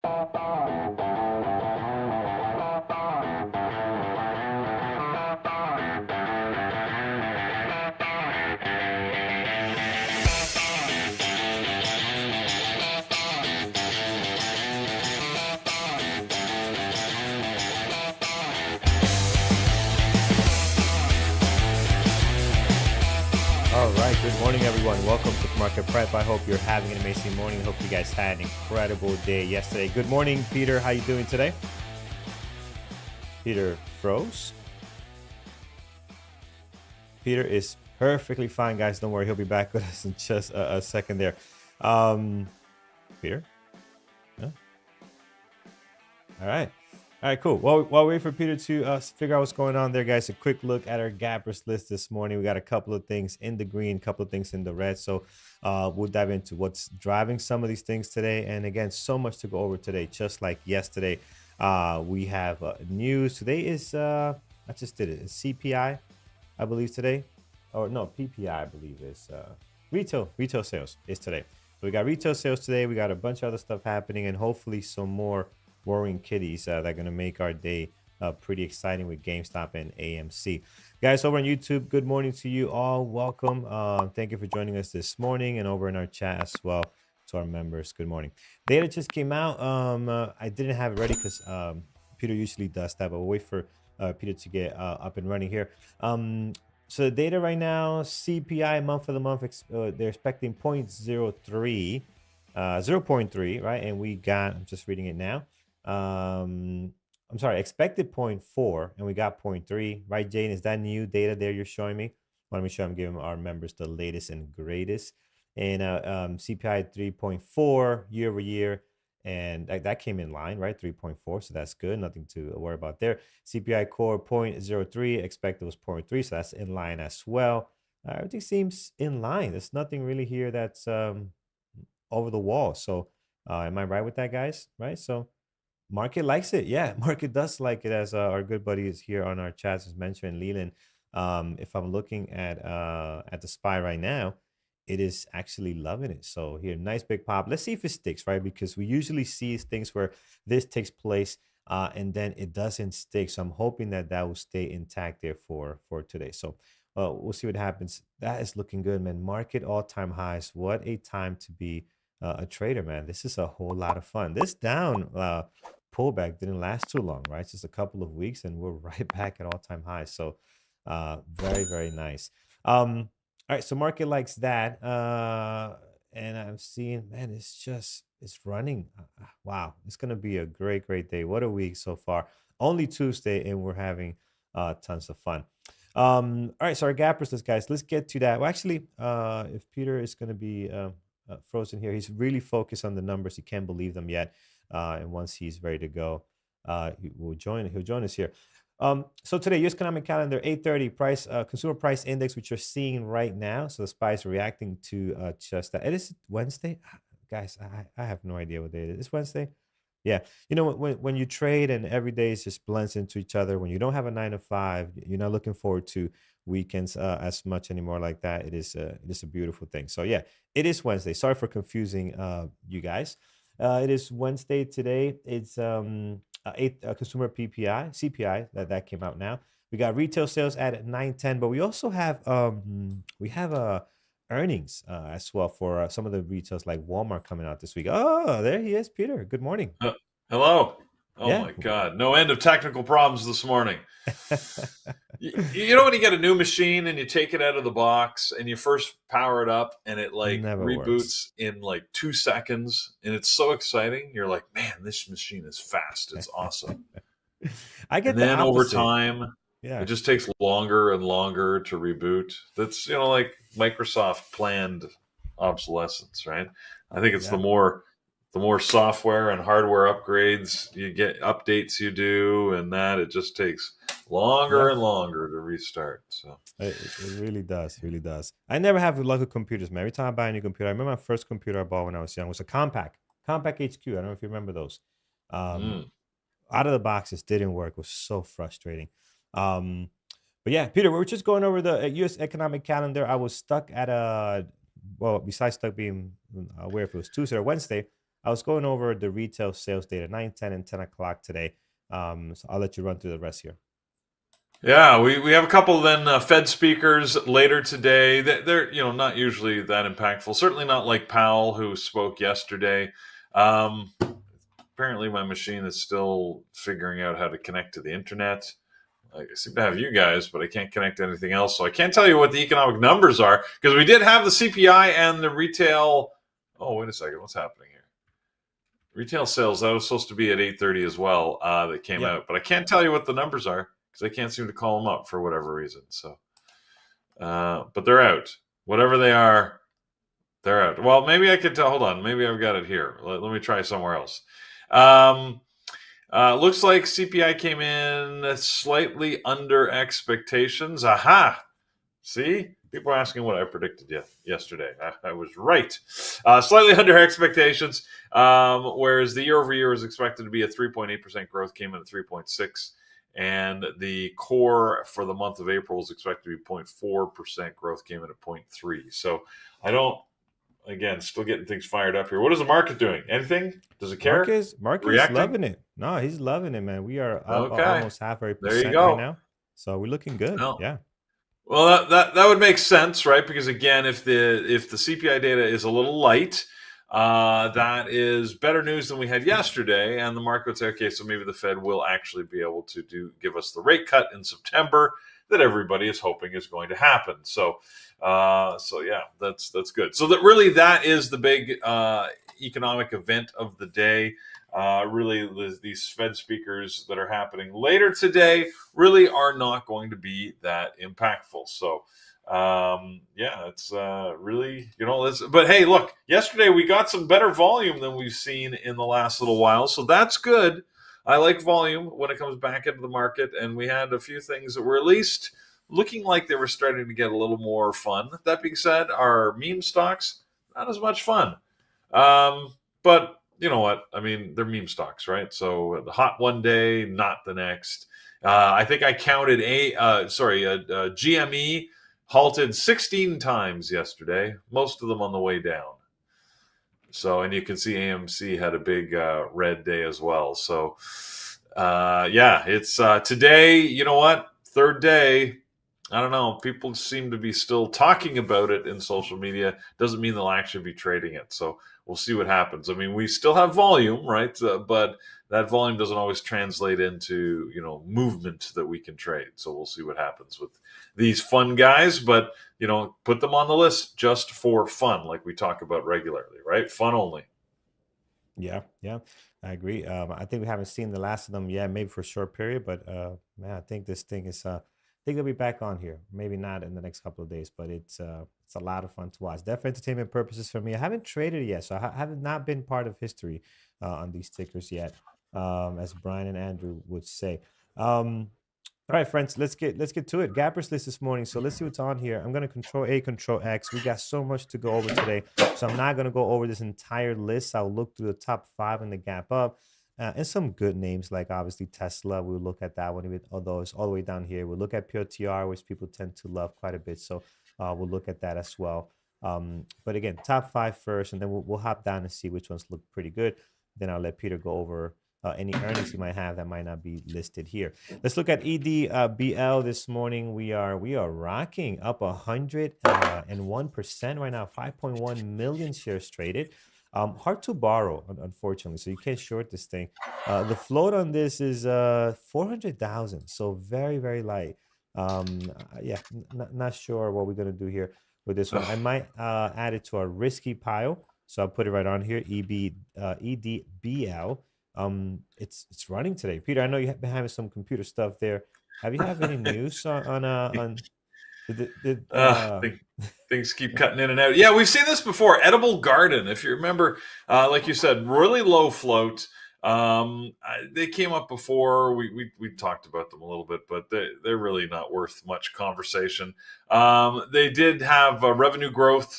All right, good morning, everyone. Welcome to PreMarket Prep. I hope you're having an amazing morning. I hope you guys had an incredible day yesterday. Good morning, Peter. How you doing today? Peter froze. Peter is perfectly fine, guys. Don't worry, he'll be back with us in just a second there. Peter? Yeah. All right. All right, cool. Well, while we wait for Peter to figure out what's going on there, guys, a quick look at our gappers list this morning. We got a couple of things in the green, a couple of things in the red. So we'll dive into what's driving some of these things today. And again, so much to go over today, just like yesterday. We have news. Today is, I just did it, it's CPI, I believe today. Or no, PPI, I believe is retail sales is today. So we got retail sales today. We got a bunch of other stuff happening and hopefully some more worrying kitties that are going to make our day pretty exciting with GameStop and AMC. Guys, over on YouTube, good morning to you all. Welcome. Thank you for joining us this morning, and over in our chat as well to our members. Good morning. Data just came out. I didn't have it ready because Peter usually does that, but we'll wait for Peter to get up and running here. So the data right now, CPI month for the month, they're expecting 0.03, 0.3, right? And we got, I'm just reading it now. I'm sorry, expected 0.4 and we got 0.3, right? Jane, is that new data there you're showing me? Want to make sure I'm giving our members the latest and greatest. And CPI 3.4 year over year, and that came in line, right? 3.4, so that's good, nothing to worry about there. CPI core 0.03, expected was 0.3, so that's in line as well. Everything seems in line. There's nothing really here that's over the wall. So am I right with that, guys? Right? So market likes it. Yeah, market does like it, as our good buddy is here on our chats has mentioned, Leland. If I'm looking at the SPY right now, it is actually loving it. So here, nice big pop. Let's see if it sticks, right? Because we usually see things where this takes place and then it doesn't stick. So I'm hoping that will stay intact there for today. So we'll see what happens. That is looking good, man. Market all-time highs. What a time to be a trader, man. This is a whole lot of fun. This down pullback didn't last too long, right? Just a couple of weeks and we're right back at all-time highs. So very, very nice. All right, so market likes that. And I'm seeing, man, it's running. Wow, it's gonna be a great, great day. What a week so far. Only Tuesday and we're having tons of fun. All right, so our gappers list, guys, let's get to that. Well, actually, if Peter is gonna be frozen here, he's really focused on the numbers. He can't believe them yet. And once he's ready to go, he'll join us here. So today, U.S. economic calendar, 8:30 price, consumer price index, which you're seeing right now. So the SPY is reacting to just that. It is Wednesday, guys. I have no idea what day it is. It's Wednesday. Yeah, you know, when you trade and every day just blends into each other. When you don't have a 9 to 5, you're not looking forward to weekends as much anymore like that. It is a beautiful thing. So yeah, it is Wednesday. Sorry for confusing you guys. It is Wednesday today. It's consumer CPI that came out now. We got retail sales at 9:10, but we also have earnings as well for some of the retails like Walmart coming out this week. Oh, there he is, Peter. Good morning. Hello. Oh Yeah. my God. No end of technical problems this morning. You know when you get a new machine and you take it out of the box and you first power it up and it like Never reboots works. in like 2 seconds and it's so exciting. You're like, man, this machine is fast. It's awesome. I get And the then over opposite. time, Yeah. it just takes longer and longer to reboot. That's, you know, like Microsoft planned obsolescence, right? I think it's Yeah. the more software and hardware upgrades you get, updates you do, and that it just takes longer Yeah. and longer to restart. So It really does, really does. I never have luck with computers, man. Every time I buy a new computer, I remember my first computer I bought when I was young was a Compaq HQ. I don't know if you remember those. Out of the box, it didn't work. It was so frustrating. But yeah, Peter, we were just going over the U.S. economic calendar. I was stuck at besides stuck being aware if it was Tuesday or Wednesday, I was going over the retail sales data, 9, 10, and 10 o'clock today. So I'll let you run through the rest here. Yeah, we have a couple then Fed speakers later today. They're not usually that impactful. Certainly not like Powell, who spoke yesterday. Apparently, my machine is still figuring out how to connect to the internet. I seem to have you guys, but I can't connect to anything else. So I can't tell you what the economic numbers are because we did have the CPI and the retail. Oh, wait a second. What's happening here? Retail sales, that was supposed to be at 8:30 as well, that came Yep. out. But I can't tell you what the numbers are because I can't seem to call them up for whatever reason. So, but they're out. Whatever they are, they're out. Well, maybe I could tell. Hold on. Maybe I've got it here. Let me try somewhere else. Looks like CPI came in slightly under expectations. Aha! See? People are asking what I predicted yesterday. I was right. Slightly under expectations, whereas the year over year was expected to be a 3.8% growth, came in at 3.6%. And the core for the month of April was expected to be 0.4% growth, came in at 0.3%. So I don't, again, still getting things fired up here. What is the market doing? Anything? Does it care? Marcus Reacting? loving it. No, he's loving it, man. We are up Okay. almost half a There you percent right go. now. So we're looking good. No. Yeah. Well, that would make sense, right? Because again, if the CPI data is a little light, that is better news than we had yesterday, and the market would say, okay, so maybe the Fed will actually be able to give us the rate cut in September that everybody is hoping is going to happen. So yeah, that's good. So that is the big economic event of the day. Really, these Fed speakers that are happening later today really are not going to be that impactful. So, yeah, it's really, but hey, look, yesterday we got some better volume than we've seen in the last little while. So that's good. I like volume when it comes back into the market. And we had a few things that were at least looking like they were starting to get a little more fun. That being said, our meme stocks, not as much fun. But you know what? I mean, they're meme stocks, right? So the hot one day, not the next. I think I counted GME halted 16 times yesterday, most of them on the way down. So, and you can see AMC had a big red day as well. So, yeah, it's today. You know what? Third day. I don't know. People seem to be still talking about it in social media. Doesn't mean they'll actually be trading it. So we'll see what happens. I mean, we still have volume, right? But that volume doesn't always translate into movement that we can trade. So we'll see what happens with these fun guys. But put them on the list just for fun, like we talk about regularly, right? Fun only. Yeah, yeah, I agree. I think we haven't seen the last of them yet, maybe for a short period, but man, I think this thing is I think they'll be back on here. Maybe not in the next couple of days, but it's a lot of fun to watch. Definitely entertainment purposes for me. I haven't traded yet, so I have not been part of history on these tickers yet, as Brian and Andrew would say. All right, friends, let's get to it. Gappers list this morning. So let's see what's on here. I'm gonna Control A, Control X. We got so much to go over today, so I'm not gonna go over this entire list. I'll look through the top 5 in the gap up, and some good names like obviously Tesla. We'll look at that one with all those all the way down here. We'll look at POTR, which people tend to love quite a bit. So we'll look at that as well. But again, top 5 first, and then we'll hop down and see which ones look pretty good. Then I'll let Peter go over any earnings you might have that might not be listed here. Let's look at EDBL this morning. We are rocking up 101% right now. 5.1 million shares traded. Hard to borrow, unfortunately, so you can't short this thing. The float on this is 400,000, so very, very light. Yeah, not sure what we're gonna do here with this one. I might add it to our risky pile, so I'll put it right on here. EDBL. It's running today. Peter, I know you've been having some computer stuff there. Have you have any news on Things keep cutting in and out. Yeah, we've seen this before. Edible Garden, if you remember, like you said, really low float. They came up before. We talked about them a little bit, but they're really not worth much conversation. They did have revenue growth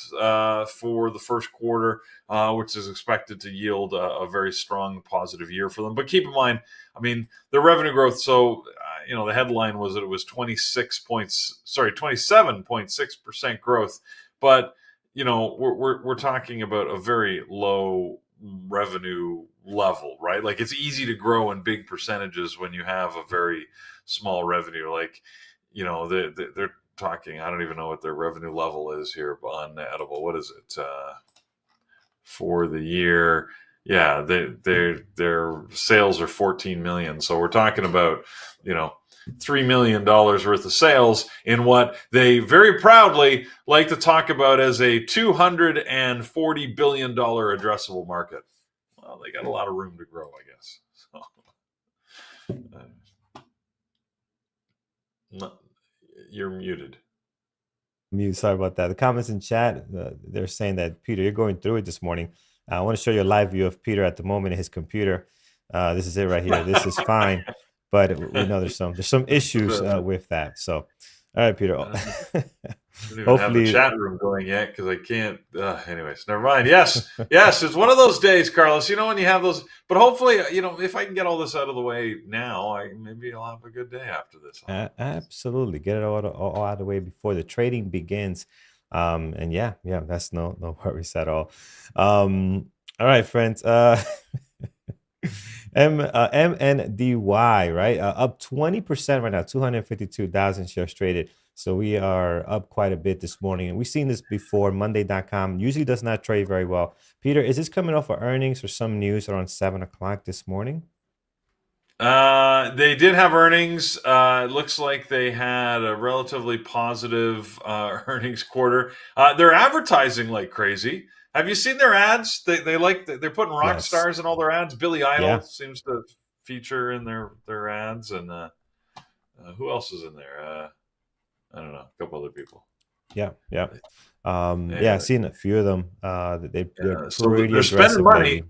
for the first quarter, which is expected to yield a very strong positive year for them. But keep in mind, I mean, the revenue growth. So the headline was that it was 27.6% growth, but we're talking about a very low revenue level, right? Like it's easy to grow in big percentages when you have a very small revenue. Like, they're talking, I don't even know what their revenue level is here on Edible. What is it for the year? Yeah, their sales are 14 million. So we're talking about, $3 million worth of sales in what they very proudly like to talk about as a $240 billion addressable market. Well, they got a lot of room to grow, I guess. So, you're muted. Mute. Sorry about that. The comments in chat, they're saying that, Peter, you're going through it this morning. I want to show you a live view of Peter at the moment in his computer. This is it right here. This is fine, but we know there's some issues with that. So, all right, Peter. I don't even have the chat room going yet because I can't. Anyways, never mind. Yes, it's one of those days, Carlos. When you have those, but hopefully, if I can get all this out of the way now, maybe I'll have a good day after this. Absolutely, get it all out of the way before the trading begins. And yeah, that's no worries at all. All right, friends. MNDY, right? Up 20% right now, 252,000 shares traded. So we are up quite a bit this morning. And we've seen this before. Monday.com usually does not trade very well. Peter, is this coming off of earnings or some news around 7 o'clock this morning? They did have earnings. It looks like they had a relatively positive earnings quarter. They're advertising like crazy. Have you seen their ads? They're putting rock stars in all their ads. Billy Idol seems to feature in their ads, and who else is in there? I don't know, a couple other people. Yeah. I've seen a few of them. They're pretty spending money.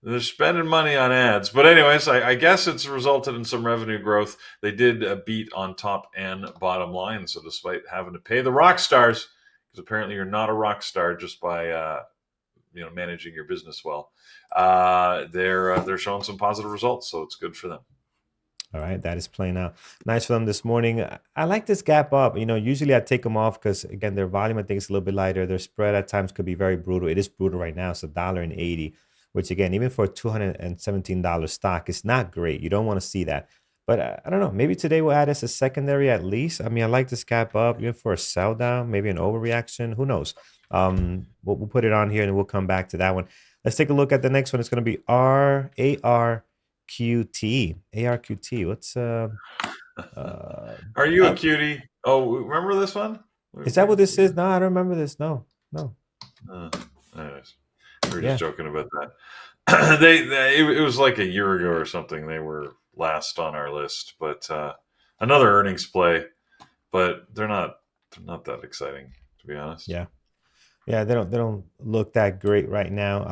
They're spending money on ads. But anyways, I guess it's resulted in some revenue growth. They did beat on top and bottom line. So despite having to pay the rock stars, because apparently you're not a rock star just by managing your business well, they're showing some positive results. So it's good for them. All right, that is playing out nice for them this morning. I like this gap up. Usually I take them off because, again, their volume, I think, is a little bit lighter. Their spread at times could be very brutal. It is brutal right now. It's $1.80, which, again, even for a $217 stock, is not great. You don't want to see that. But I don't know. Maybe today we'll add as a secondary at least. I mean, I like this gap up, even for a sell down, maybe an overreaction. Who knows? We'll put it on here and we'll come back to that one. Let's take a look at the next one. It's going to be ARQT. What's Are you a cutie? Oh, remember this one? Is that what this is? No, I don't remember this. No. Anyways, we were just joking about that. It was like a year ago or something. They were last on our list, but another earnings play, but they're not that exciting, to be honest. Yeah, they don't look that great right now.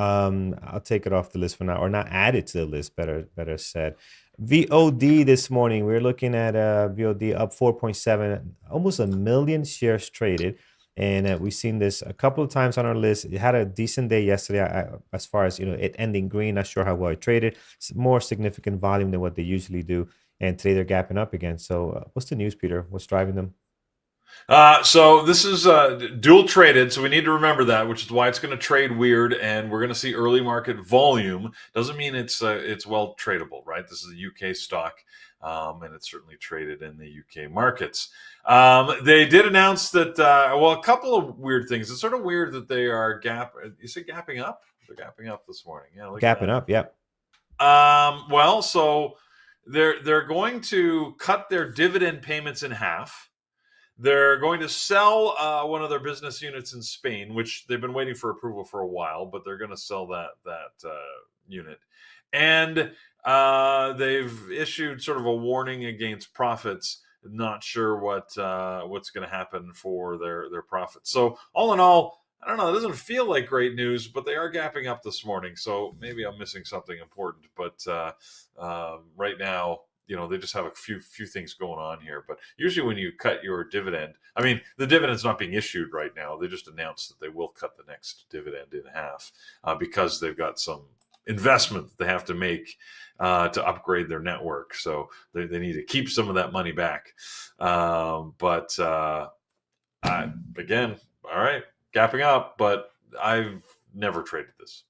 I'll take it off the list for now, or not add it to the list. Better said. VOD this morning, we're looking at VOD up 4.7, almost 1 million shares traded, and we've seen this a couple of times on our list. It had a decent day yesterday, as far as it ending green. Not sure how well it traded. It's more significant volume than what they usually do, and today they're gapping up again. So, what's the news, Peter? What's driving them? So this is dual traded, so we need to remember that, which is why it's going to trade weird, and we're going to see early market volume. Doesn't mean it's well tradable, right? This is a UK stock, and it's certainly traded in the UK markets. They did announce that, a couple of weird things. It's sort of weird that they are You said gapping up? They're gapping up this morning. Yeah, gapping up. Yep. So they're going to cut their dividend payments in half. They're going to sell one of their business units in Spain, which they've been waiting for approval for a while, but they're going to sell that unit. And they've issued sort of a warning against profits. Not sure what's going to happen for their profits. So all in all, I don't know. It doesn't feel like great news, but they are gapping up this morning. So maybe I'm missing something important. But right now, they just have a few things going on here. But usually when you cut your dividend, I mean, the dividend's not being issued right now. They just announced that they will cut the next dividend in half because they've got some investment that they have to make to upgrade their network. So they need to keep some of that money back. But again, all right, gapping up, but I've never traded this.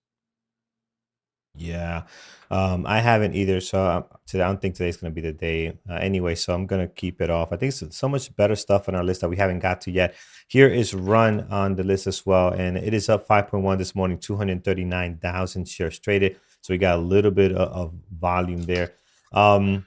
Yeah, I haven't either. So today, I don't think today's going to be the day anyway. So I'm going to keep it off. I think so much better stuff on our list that we haven't got to yet. Here is Run on the list as well, and it is up 5.1 this morning, 239,000 shares traded. So we got a little bit of volume there. Um,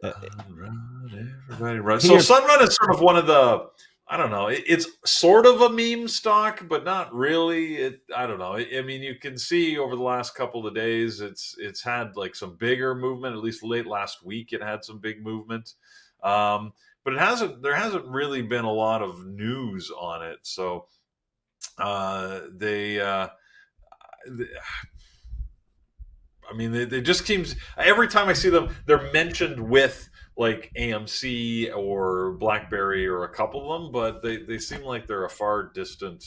uh, Run, everybody run. So here, Sunrun is sort of one of the, I don't know. It's sort of a meme stock, but not really. I don't know. I mean, you can see over the last couple of days, it's had like some bigger movement. At least late last week, it had some big movement. But it hasn't. There hasn't really been a lot of news on it. So they. I mean, they just seems every time I see them, they're mentioned with like AMC or BlackBerry or a couple of them, but they seem like they're a far distant.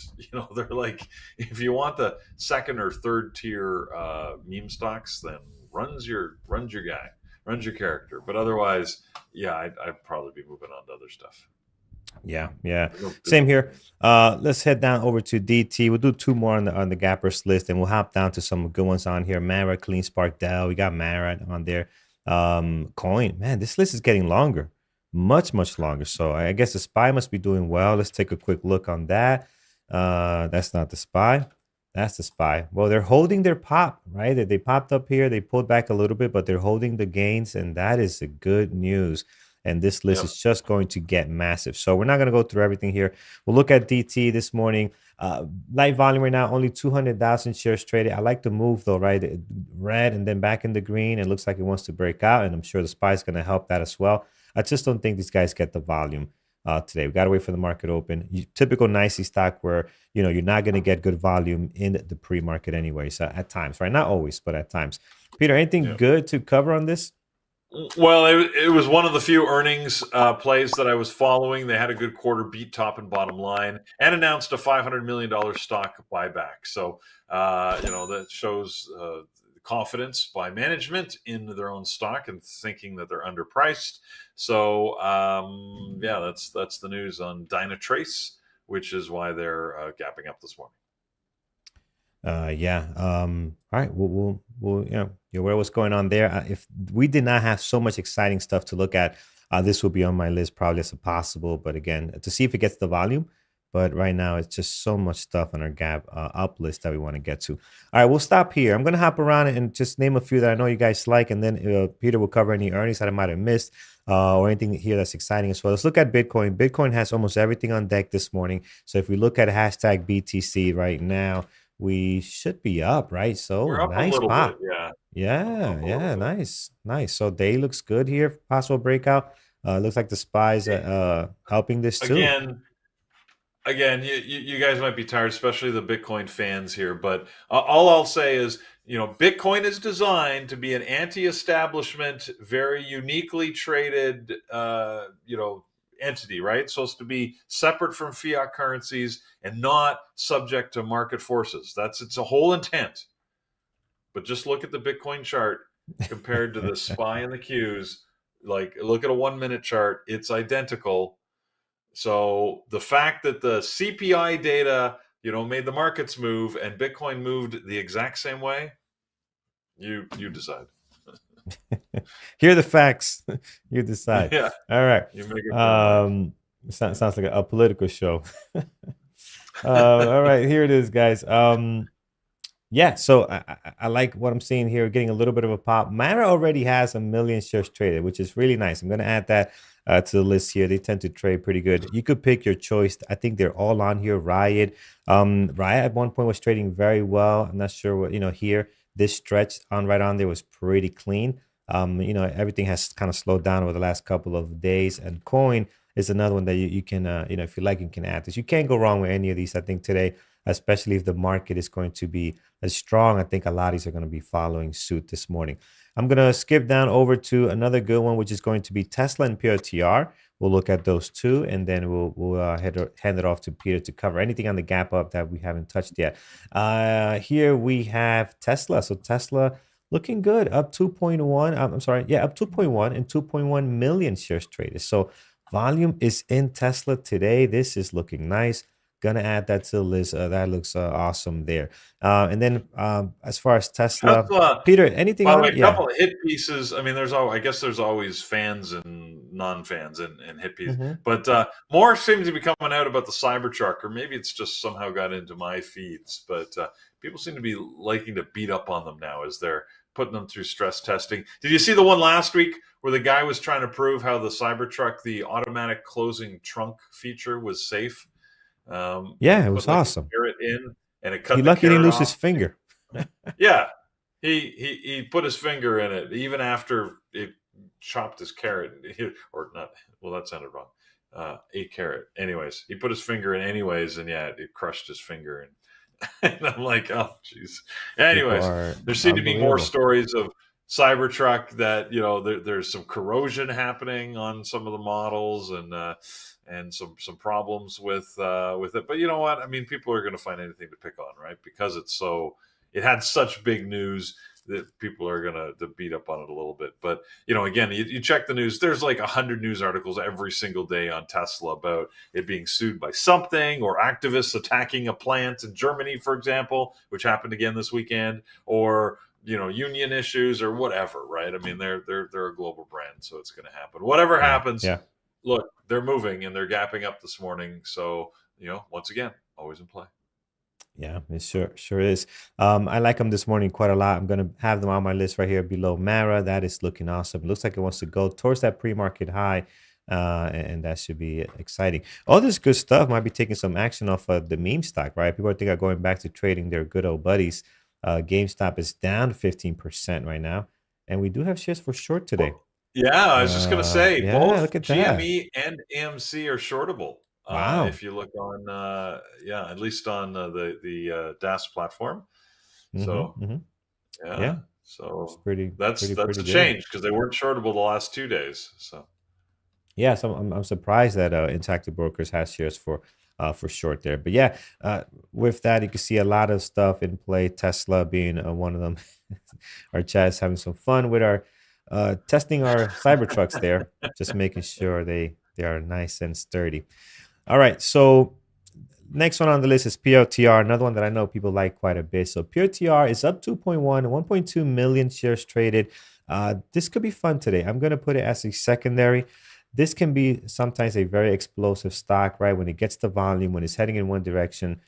They're like if you want the second or third tier meme stocks, then runs your guy, runs your character. But otherwise, yeah, I'd probably be moving on to other stuff. yeah, same here. Let's head down over to DT. We'll do two more on the gappers list, and we'll hop down to some good ones on here. Mara, Clean Spark, Dell. We got Mara on there. Coin, man, this list is getting longer, much longer. So I guess the SPY must be doing well. Let's take a quick look on that. That's not the SPY. That's the SPY. Well, they're holding their pop, right? They popped up here. They pulled back a little bit, but they're holding the gains, and that is a good news. And this list Yep. is just going to get massive. So we're not going to go through everything here. We'll look at DT this morning. Light volume right now, only 200,000 shares traded. I like the move though, right? Red and then back in the green. It looks like it wants to break out, and I'm sure the SPY is going to help that as well. I just don't think these guys get the volume today. We got to wait for the market open. Typical nicey stock where you're not going to get good volume in the pre-market anyways. At times, right? Not always, but at times. Peter, anything good to cover on this? Well, it was one of the few earnings plays that I was following. They had a good quarter, beat top and bottom line, and announced a $500 million stock buyback. So, that shows confidence by management in their own stock and thinking that they're underpriced. So, yeah, that's the news on Dynatrace, which is why they're gapping up this morning. Yeah. All right. We'll you're aware what's going on there. If we did not have so much exciting stuff to look at, this will be on my list probably as a possible. But again, to see if it gets the volume. But right now, it's just so much stuff on our gap up list that we want to get to. All right, we'll stop here. I'm gonna hop around and just name a few that I know you guys like, and then Peter will cover any earnings that I might have missed or anything here that's exciting as well. Let's look at Bitcoin. Bitcoin has almost everything on deck this morning. So if we look at hashtag BTC right now, we should be up, right? So We're up a nice little bit, pop. yeah. Yeah, Up a little yeah, bit. nice. So day looks good here. Possible breakout. Looks like the SPY's helping this too. Again, you guys might be tired, especially the Bitcoin fans here. But all I'll say is, Bitcoin is designed to be an anti-establishment, very uniquely traded, entity, right? Supposed to be separate from fiat currencies and not subject to market forces. That's its whole intent. But just look at the Bitcoin chart compared to the SPY and the Qs. Like, look at a 1 minute chart; it's identical. So the fact that the CPI data, made the markets move and Bitcoin moved the exact same way, you decide. Here are the facts. You decide. Yeah, All right. you make up your mind. Sounds like a political show. All right, here it is, guys. Yeah, so I like what I'm seeing here, getting a little bit of a pop. Mara already has 1 million shares traded, which is really nice. I'm going to add that to the list here. They tend to trade pretty good. You could pick your choice. I think they're all on here. Riot. Riot at one point was trading very well. I'm not sure what, here. This stretch on right on there was pretty clean. Everything has kind of slowed down over the last couple of days. And Coin is another one that you can, if you like, you can add this. You can't go wrong with any of these, I think, today, especially if the market is going to be as strong. I think a lot of these are going to be following suit this morning. I'm going to skip down over to another good one, which is going to be Tesla and PRTR. We'll look at those two, and then we'll hand it off to Peter to cover anything on the gap up that we haven't touched yet. Here we have Tesla. So Tesla looking good, up 2.1. I'm sorry, yeah, up 2.1 and 2.1 million shares traded. So volume is in Tesla today. This is looking nice. Gonna add that to the list. That looks awesome there. And then as far as Tesla, Tesla, Peter, anything by the on way, it? a Yeah. couple of hit pieces. I mean, I guess there's always fans and non-fans and hit pieces, Hmm. but more seems to be coming out about the Cybertruck, or maybe it's just somehow got into my feeds. But people seem to be liking to beat up on them now as they're putting them through stress testing. Did you see the one last week where the guy was trying to prove how the Cybertruck, the automatic closing trunk feature, was safe? He Yeah, it put was like a awesome. carrot in, and it He cut the lucky he didn't carrot lose his off. finger. Yeah, he put his finger in it even after it chopped his carrot, or not. Well, that sounded wrong. A carrot. Anyways, he put his finger in anyways, and yeah, it crushed his finger. And I'm like, oh, jeez. People Anyways, are there seem to be more unbelievable. stories of Cybertruck that there's some corrosion happening on some of the models, and some problems with it. But you know what? I mean, people are going to find anything to pick on, right? Because it had such big news that people are going to beat up on it a little bit. But again, you check the news. There's like 100 news articles every single day on Tesla about it being sued by something, or activists attacking a plant in Germany, for example, which happened again this weekend, or union issues or whatever, right? I mean, they're a global brand, so it's going to happen. Whatever Yeah, happens, yeah. look, they're moving and they're gapping up this morning. So, once again, always in play. Yeah, it sure is. I like them this morning quite a lot. I'm gonna have them on my list right here below Mara. That is looking awesome. Looks like it wants to go towards that pre-market high, and that should be exciting. All this good stuff might be taking some action off of the meme stock, right? People are going back to trading their good old buddies. GameStop is down 15% right now, and we do have shares for short today. Well, yeah, I was just going to say Yeah, both look at that. GME and AMC are shortable. Wow. If you look on, yeah, at least on the DAS platform. So Mm-hmm. yeah, Yeah, it's so pretty, that's pretty a good. change because they weren't shortable the last 2 days. So Yeah, so I'm surprised that Interactive Brokers has shares for short there. But yeah, with that, you can see a lot of stuff in play. Tesla being one of them. Our chat's having some fun with our testing our Cybertrucks there, just making sure they are nice and sturdy. All right, so next one on the list is PLTR, another one that I know people like quite a bit. So PLTR is up 1.2 million shares traded. This could be fun today. I'm going to put it as a secondary. This can be sometimes a very explosive stock, right? When it gets the volume, when it's heading in one direction.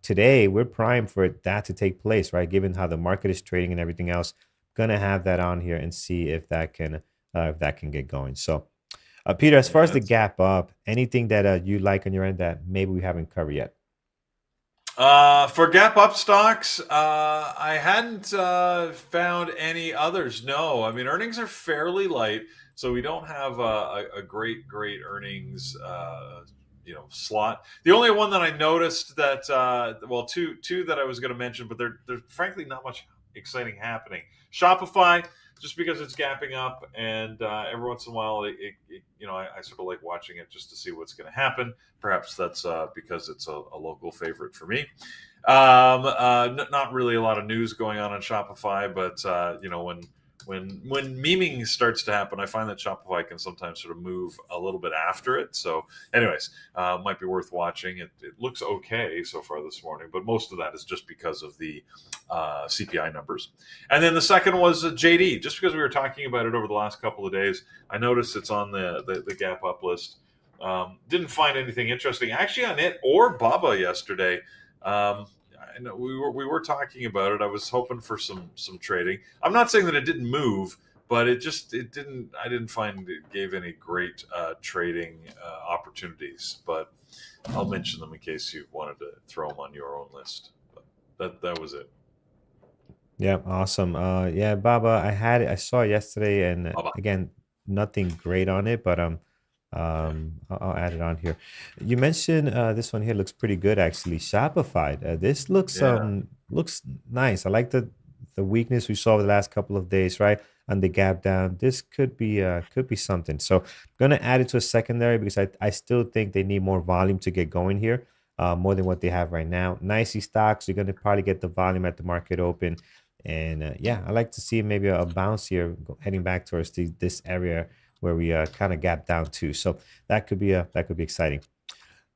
Today, we're primed for that to take place, right? Given how the market is trading and everything else, gonna have that on here and see if that can get going. So, Peter, as far as yeah, the gap up, anything that you like on your end that maybe we haven't covered yet? For gap up stocks, I hadn't found any others. No, I mean earnings are fairly light, so we don't have a great earnings slot. The only one that I noticed that well, two that I was going to mention, but there's frankly not much exciting happening. Shopify, just because it's gapping up, and every once in a while, I sort of like watching it just to see what's going to happen. Perhaps that's because it's a local favorite for me. Not really a lot of news going on Shopify, but when memeing starts to happen, I find that Shopify can sometimes sort of move a little bit after it. So, anyways, might be worth watching. It looks okay so far this morning, but most of that is just because of the CPI numbers. And then the second was JD. Just because we were talking about it over the last couple of days, I noticed it's on the gap up list. Didn't find anything interesting actually on it or Baba yesterday. I know we were talking about it. I was hoping for some trading. I'm not saying that it didn't move, but it didn't. I didn't find it gave any great trading opportunities. But I'll mention them in case you wanted to throw them on your own list. But that was it. Yeah, awesome. Yeah, Baba, I saw it yesterday, and Bye bye. again, nothing great on it, but Yeah. I'll add it on here. You mentioned this one here looks pretty good actually. Shopify. This Yeah. looks nice. I like the weakness we saw the last couple of days, right? And the gap down. This could be something. So I'm gonna add it to a secondary because I still think they need more volume to get going here. More than what they have right now. Nicey stocks. You're gonna probably get the volume at the market open. And yeah, I like to see maybe a bounce here heading back towards this area where we kind of gap down to. So that could be exciting.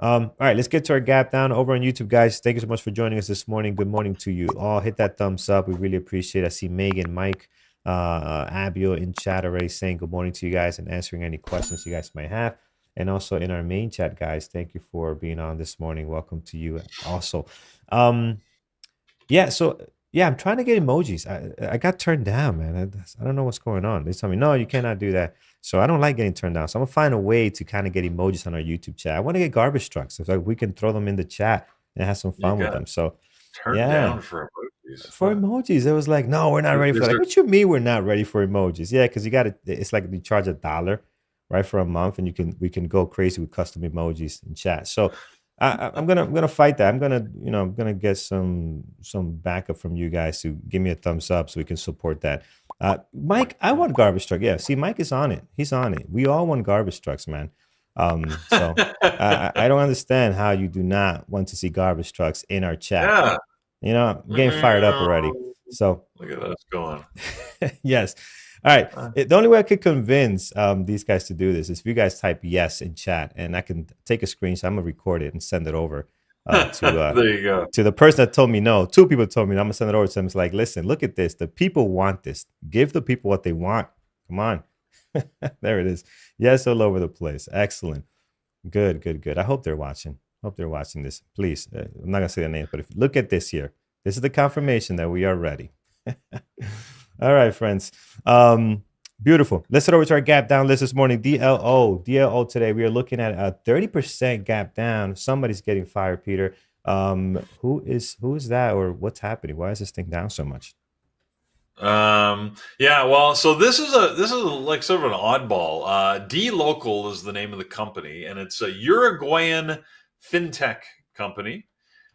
All right, let's get to our gap down over on YouTube, guys. Thank you so much for joining us this morning. Good morning to you all. Hit that thumbs up. We really appreciate it. I see Megan, Mike, Abiel in chat already saying good morning to you guys and answering any questions you guys might have. And also in our main chat, guys, thank you for being on this morning. Welcome to you also. Yeah, so yeah, I'm trying to get emojis. I got turned down, man. I don't know what's going on. They tell me, no, you cannot do that. So I don't like getting turned down. So I'm gonna find a way to kind of get emojis on our YouTube chat. I want to get garbage trucks. If like we can throw them in the chat and have some You fun with got them. So turned yeah, down for emojis. for What? emojis, it was like, no, we're not ready for that. Is Like, there? what you mean we're not ready for emojis? Yeah, because you got to. It's like you charge $1, right, for a month, and we can go crazy with custom emojis in chat. So I'm gonna fight that. I'm gonna get some backup from you guys to give me a thumbs up so we can support that. Mike, I want garbage truck. Yeah, see, Mike is on it. He's on it. We all want garbage trucks, man. So I don't understand how you do not want to see garbage trucks in our chat. Yeah. I'm getting fired up already. So Look at us going. yes. All right. Uh, The only way I could convince these guys to do this is if you guys type yes in chat, and I can take a screenshot. I'm gonna record it and send it over there you go. to the person that told me no. Two people told me no. I'm gonna send it over to them. It's like, listen, look at this. The people want this. Give the people what they want. Come on. There it is. Yes, all over the place. Excellent. Good, good, good. I hope they're watching. Hope they're watching this. Please, I'm not gonna say the name, but if look at this here, this is the confirmation that we are ready. All right, friends. Beautiful. Let's head over to our gap down list this morning. DLO today. We are looking at a 30% gap down. Somebody's getting fired, Peter. Who is that, or what's happening? Why is this thing down so much? Yeah, well, so this is like sort of an oddball. DLocal is the name of the company, and it's a Uruguayan fintech company.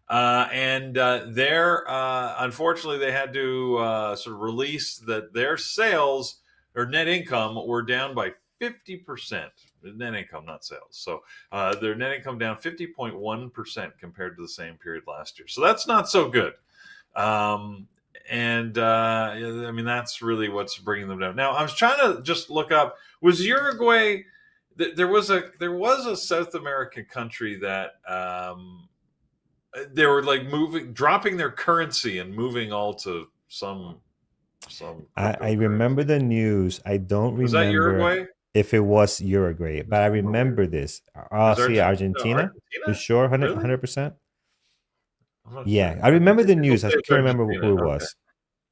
And they're unfortunately they had to sort of release that their sales or net income were down by 50%. Net income, not sales. So their net income down 50.1% compared to the same period last year. So that's not so good. And I mean that's really what's bringing them down. Now I was trying to just look up, was Uruguay? There was a South American country that they were like dropping their currency and moving all to some. I remember the news. I don't Was that remember Uruguay? if it was Uruguay, but I remember this. Oh, Was see, Argentina? Argentina? You sure? Really? 100%? I'm not Yeah, sure. I remember the People news. I say can't it's remember Argentina. who it Okay. was.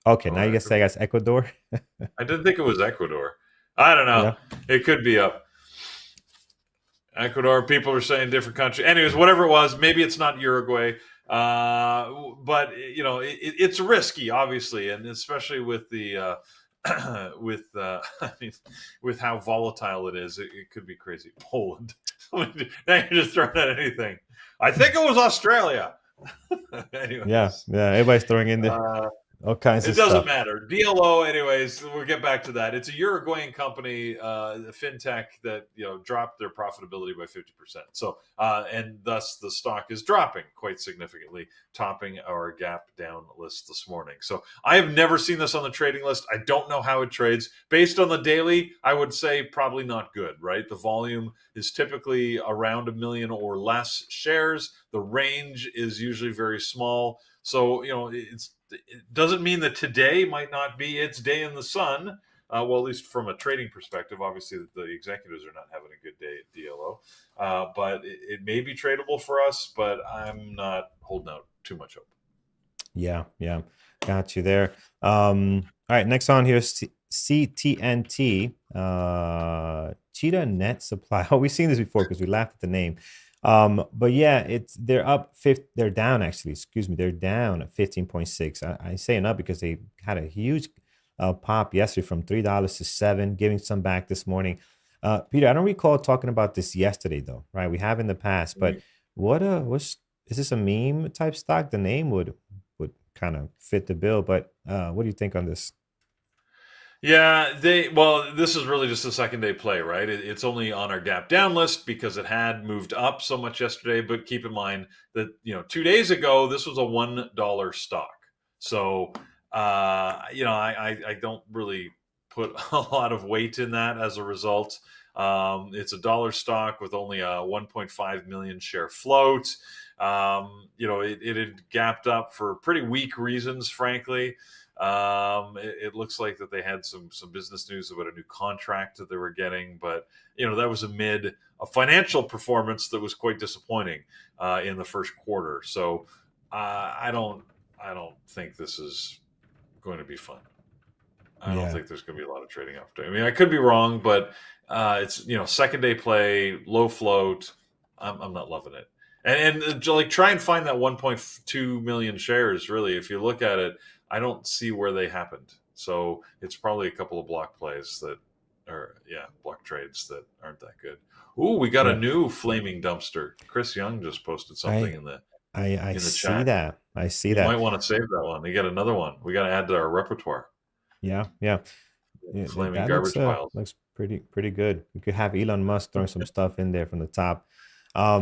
Okay, All now you right. guess I guess Ecuador. I didn't think it was Ecuador. I don't know. Yeah. It could be up. Ecuador. People are saying different country. Anyways, whatever it was, maybe it's not Uruguay. But it's risky, obviously, and especially with the with I mean, with how volatile it is, it could be crazy. Poland. Now you're just throwing out anything. I think it was Australia. Anyways, Yeah, everybody's throwing in there all kinds it of doesn't stuff. matter. DLO, anyways, we'll get back to that. It's a Uruguayan company, fintech that dropped their profitability by 50%. So, and thus the stock is dropping quite significantly, topping our gap down list this morning. So, I have never seen this on the trading list. I don't know how it trades. Based on the daily, I would say probably not good. Right, the volume is typically around 1 million or less shares. The range is usually very small. So, it doesn't mean that today might not be its day in the sun. Well, at least from a trading perspective, obviously the executives are not having a good day at DLO. But it may be tradable for us, but I'm not holding out too much hope. Yeah, got you there. All right, next on here is CTNT, Cheetah Net Supply. Oh, we've seen this before because we laughed at the name. But yeah, they're up they're down actually. Excuse me, they're down at 15.6. I say up because they had a huge pop yesterday from $3 to $7, giving some back this morning. Peter, I don't recall talking about this yesterday though, right? We have in the past, but is this a meme type stock? The name would kind of fit the bill, but what do you think on this? Yeah, this is really just a second day play, right? It's only on our gap down list because it had moved up so much yesterday. But keep in mind that 2 days ago this was a $1 stock, so I don't really put a lot of weight in that as a result. It's a dollar stock with only a 1.5 million share float. It had gapped up for pretty weak reasons, frankly. It looks like that they had some business news about a new contract that they were getting, but that was amid a financial performance that was quite disappointing in the first quarter. So I don't think this is going to be fun. I don't Yeah. think there's going to be a lot of trading opportunity. I mean, I could be wrong, but it's second day play, low float. I'm not loving it. And like try and find that 1.2 million shares. Really, if you look at it, I don't see where they happened. So it's probably a couple of block plays that, block trades that aren't that good. Ooh, we got a Yeah. new flaming dumpster. Chris Young just posted something I in the I in the see chat. that. I see You that. might want to save that one. You got another one. We got to add to our repertoire. Yeah. Yeah. Yeah, Flaming that garbage piles. looks pretty good. You could have Elon Musk throwing some stuff in there from the top. All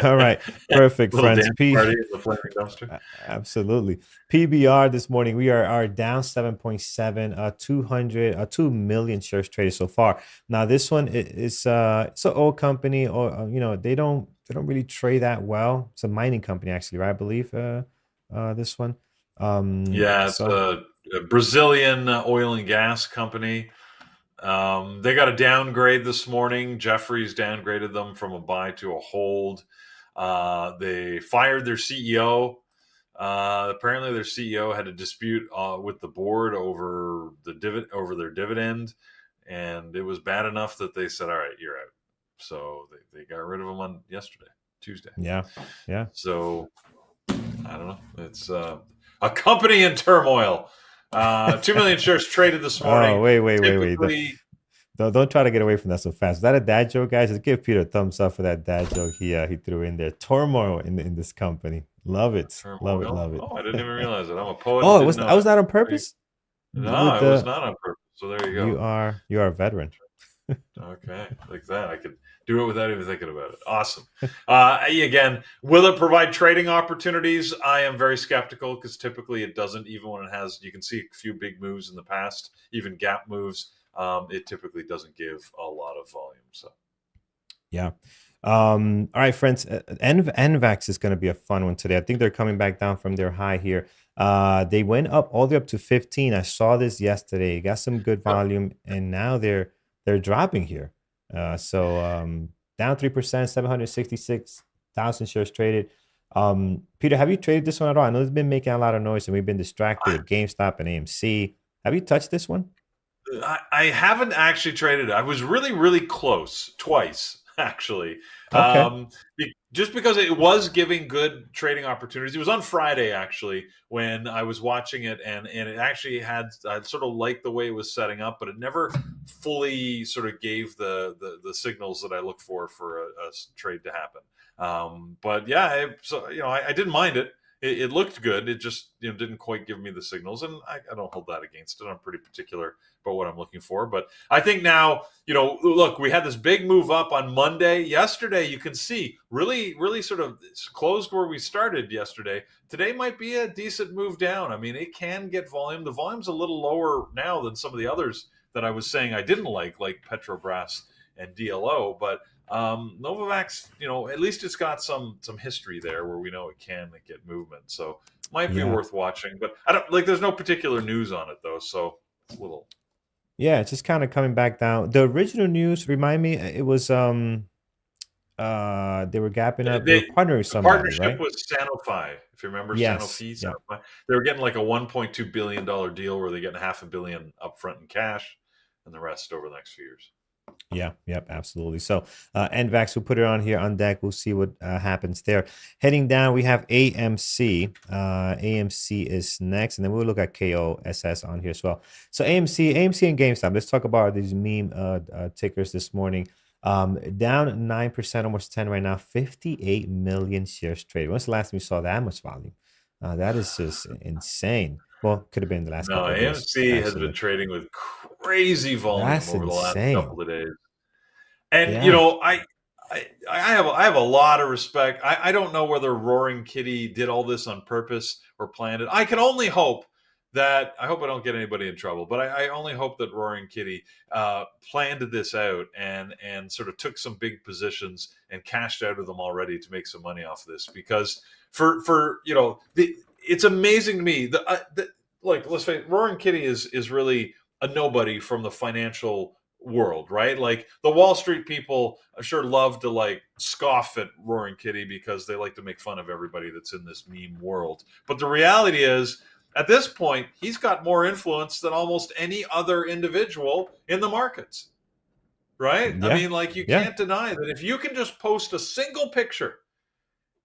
right, perfect, Little friends. dance party in the flaming dumpster. Absolutely. PBR this morning, we are down 7.7, 2 million shares traded so far. Now this one is it's an old company, or they don't really trade that well. It's a mining company actually, right? I believe this one. Yeah, it's So a Brazilian oil and gas company. They got a downgrade this morning. Jefferies downgraded them from a buy to a hold. They fired their CEO. Apparently, their CEO had a dispute with the board over their dividend, and it was bad enough that they said, "All right, you're out." So they got rid of him on Tuesday. yeah, yeah. So I don't know. It's a company in turmoil. 2 million shares traded this Oh, morning. wait. Typically, Don't try to get away from that so fast. Is that a dad joke, guys? Just give Peter a thumbs up for that dad joke he threw in there. Turmoil in this company. Love it. Love it. turmoil. Love it. Oh, I didn't even realize it. I'm a poet and Oh, didn't know was it. that on There you- purpose? No, With it was the not on purpose. So there you you go. are a veteran. Okay, like that. I could do it without even thinking about it. Awesome. Again, will it provide trading opportunities? I am very skeptical because typically it doesn't. Even when it has, you can see a few big moves in the past, even gap moves. It typically doesn't give a lot of volume. So Yeah. All right, friends. NVAX is going to be a fun one today. I think they're coming back down from their high here. They went up all the way up to 15. I saw this yesterday. Got some good yep. volume, and now they're dropping here. Down 3%, 766,000 shares traded. Peter, have you traded this one at all? I know it's been making a lot of noise, and we've been distracted with GameStop and AMC. Have you touched this one? I haven't actually traded it. I was really, really close twice, actually. Okay. Just because it was giving good trading opportunities. It was on Friday, actually, when I was watching it, and it actually had, I sort of liked the way it was setting up, but it never fully sort of gave the signals that I look for a trade to happen. But yeah, I didn't mind it. It looked good. It just didn't quite give me the signals, and I don't hold that against it. I'm pretty particular about what I'm looking for. But I think now, look, we had this big move up on Monday. Yesterday, you can see really, really sort of closed where we started yesterday. Today might be a decent move down. I mean, it can get volume. The volume's a little lower now than some of the others that I was saying I didn't like Petrobras and DLO, but Novavax, at least it's got some history there where we know it can get movement. So might be Yeah. worth watching. But I don't like. There's no particular news on it though, so it's a little. Yeah, it's just kind of coming back down. The original news, remind me, it was they were gapping up, they were partnering with The somebody, partnership right? with Sanofi, if you remember Yes. Sanofi, Yeah. they were getting like a $1.2 billion deal where they're getting $500 million upfront in cash and the rest over the next few years. Yeah, yep, absolutely. So NVAX, we'll put it on here on deck. We'll see what happens there. Heading down, we have AMC. AMC is next, and then we'll look at KOSS on here as well. So AMC and GameStop. Let's talk about these meme tickers this morning. Down 9%, almost 10 right now. 58 million shares traded. When's the last time you saw that much volume? That is just insane. Well, could have been the last No, couple of days, AMC has been actually. trading with crazy volume That's over the last insane. couple of days. And Yeah. I have a lot of respect. I don't know whether Roaring Kitty did all this on purpose or planned it. I can only hope that I hope I don't get anybody in trouble, but I only hope that Roaring Kitty planned this out and sort of took some big positions and cashed out of them already to make some money off of this. Because for it's amazing to me like, let's face it, Roaring Kitty is really a nobody from the financial world, right? Like the Wall Street people, I'm sure, love to like scoff at Roaring Kitty because they like to make fun of everybody that's in this meme world. But the reality is, at this point, he's got more influence than almost any other individual in the markets, right? I Yeah, mean, like, you yeah, can't deny that if you can just post a single picture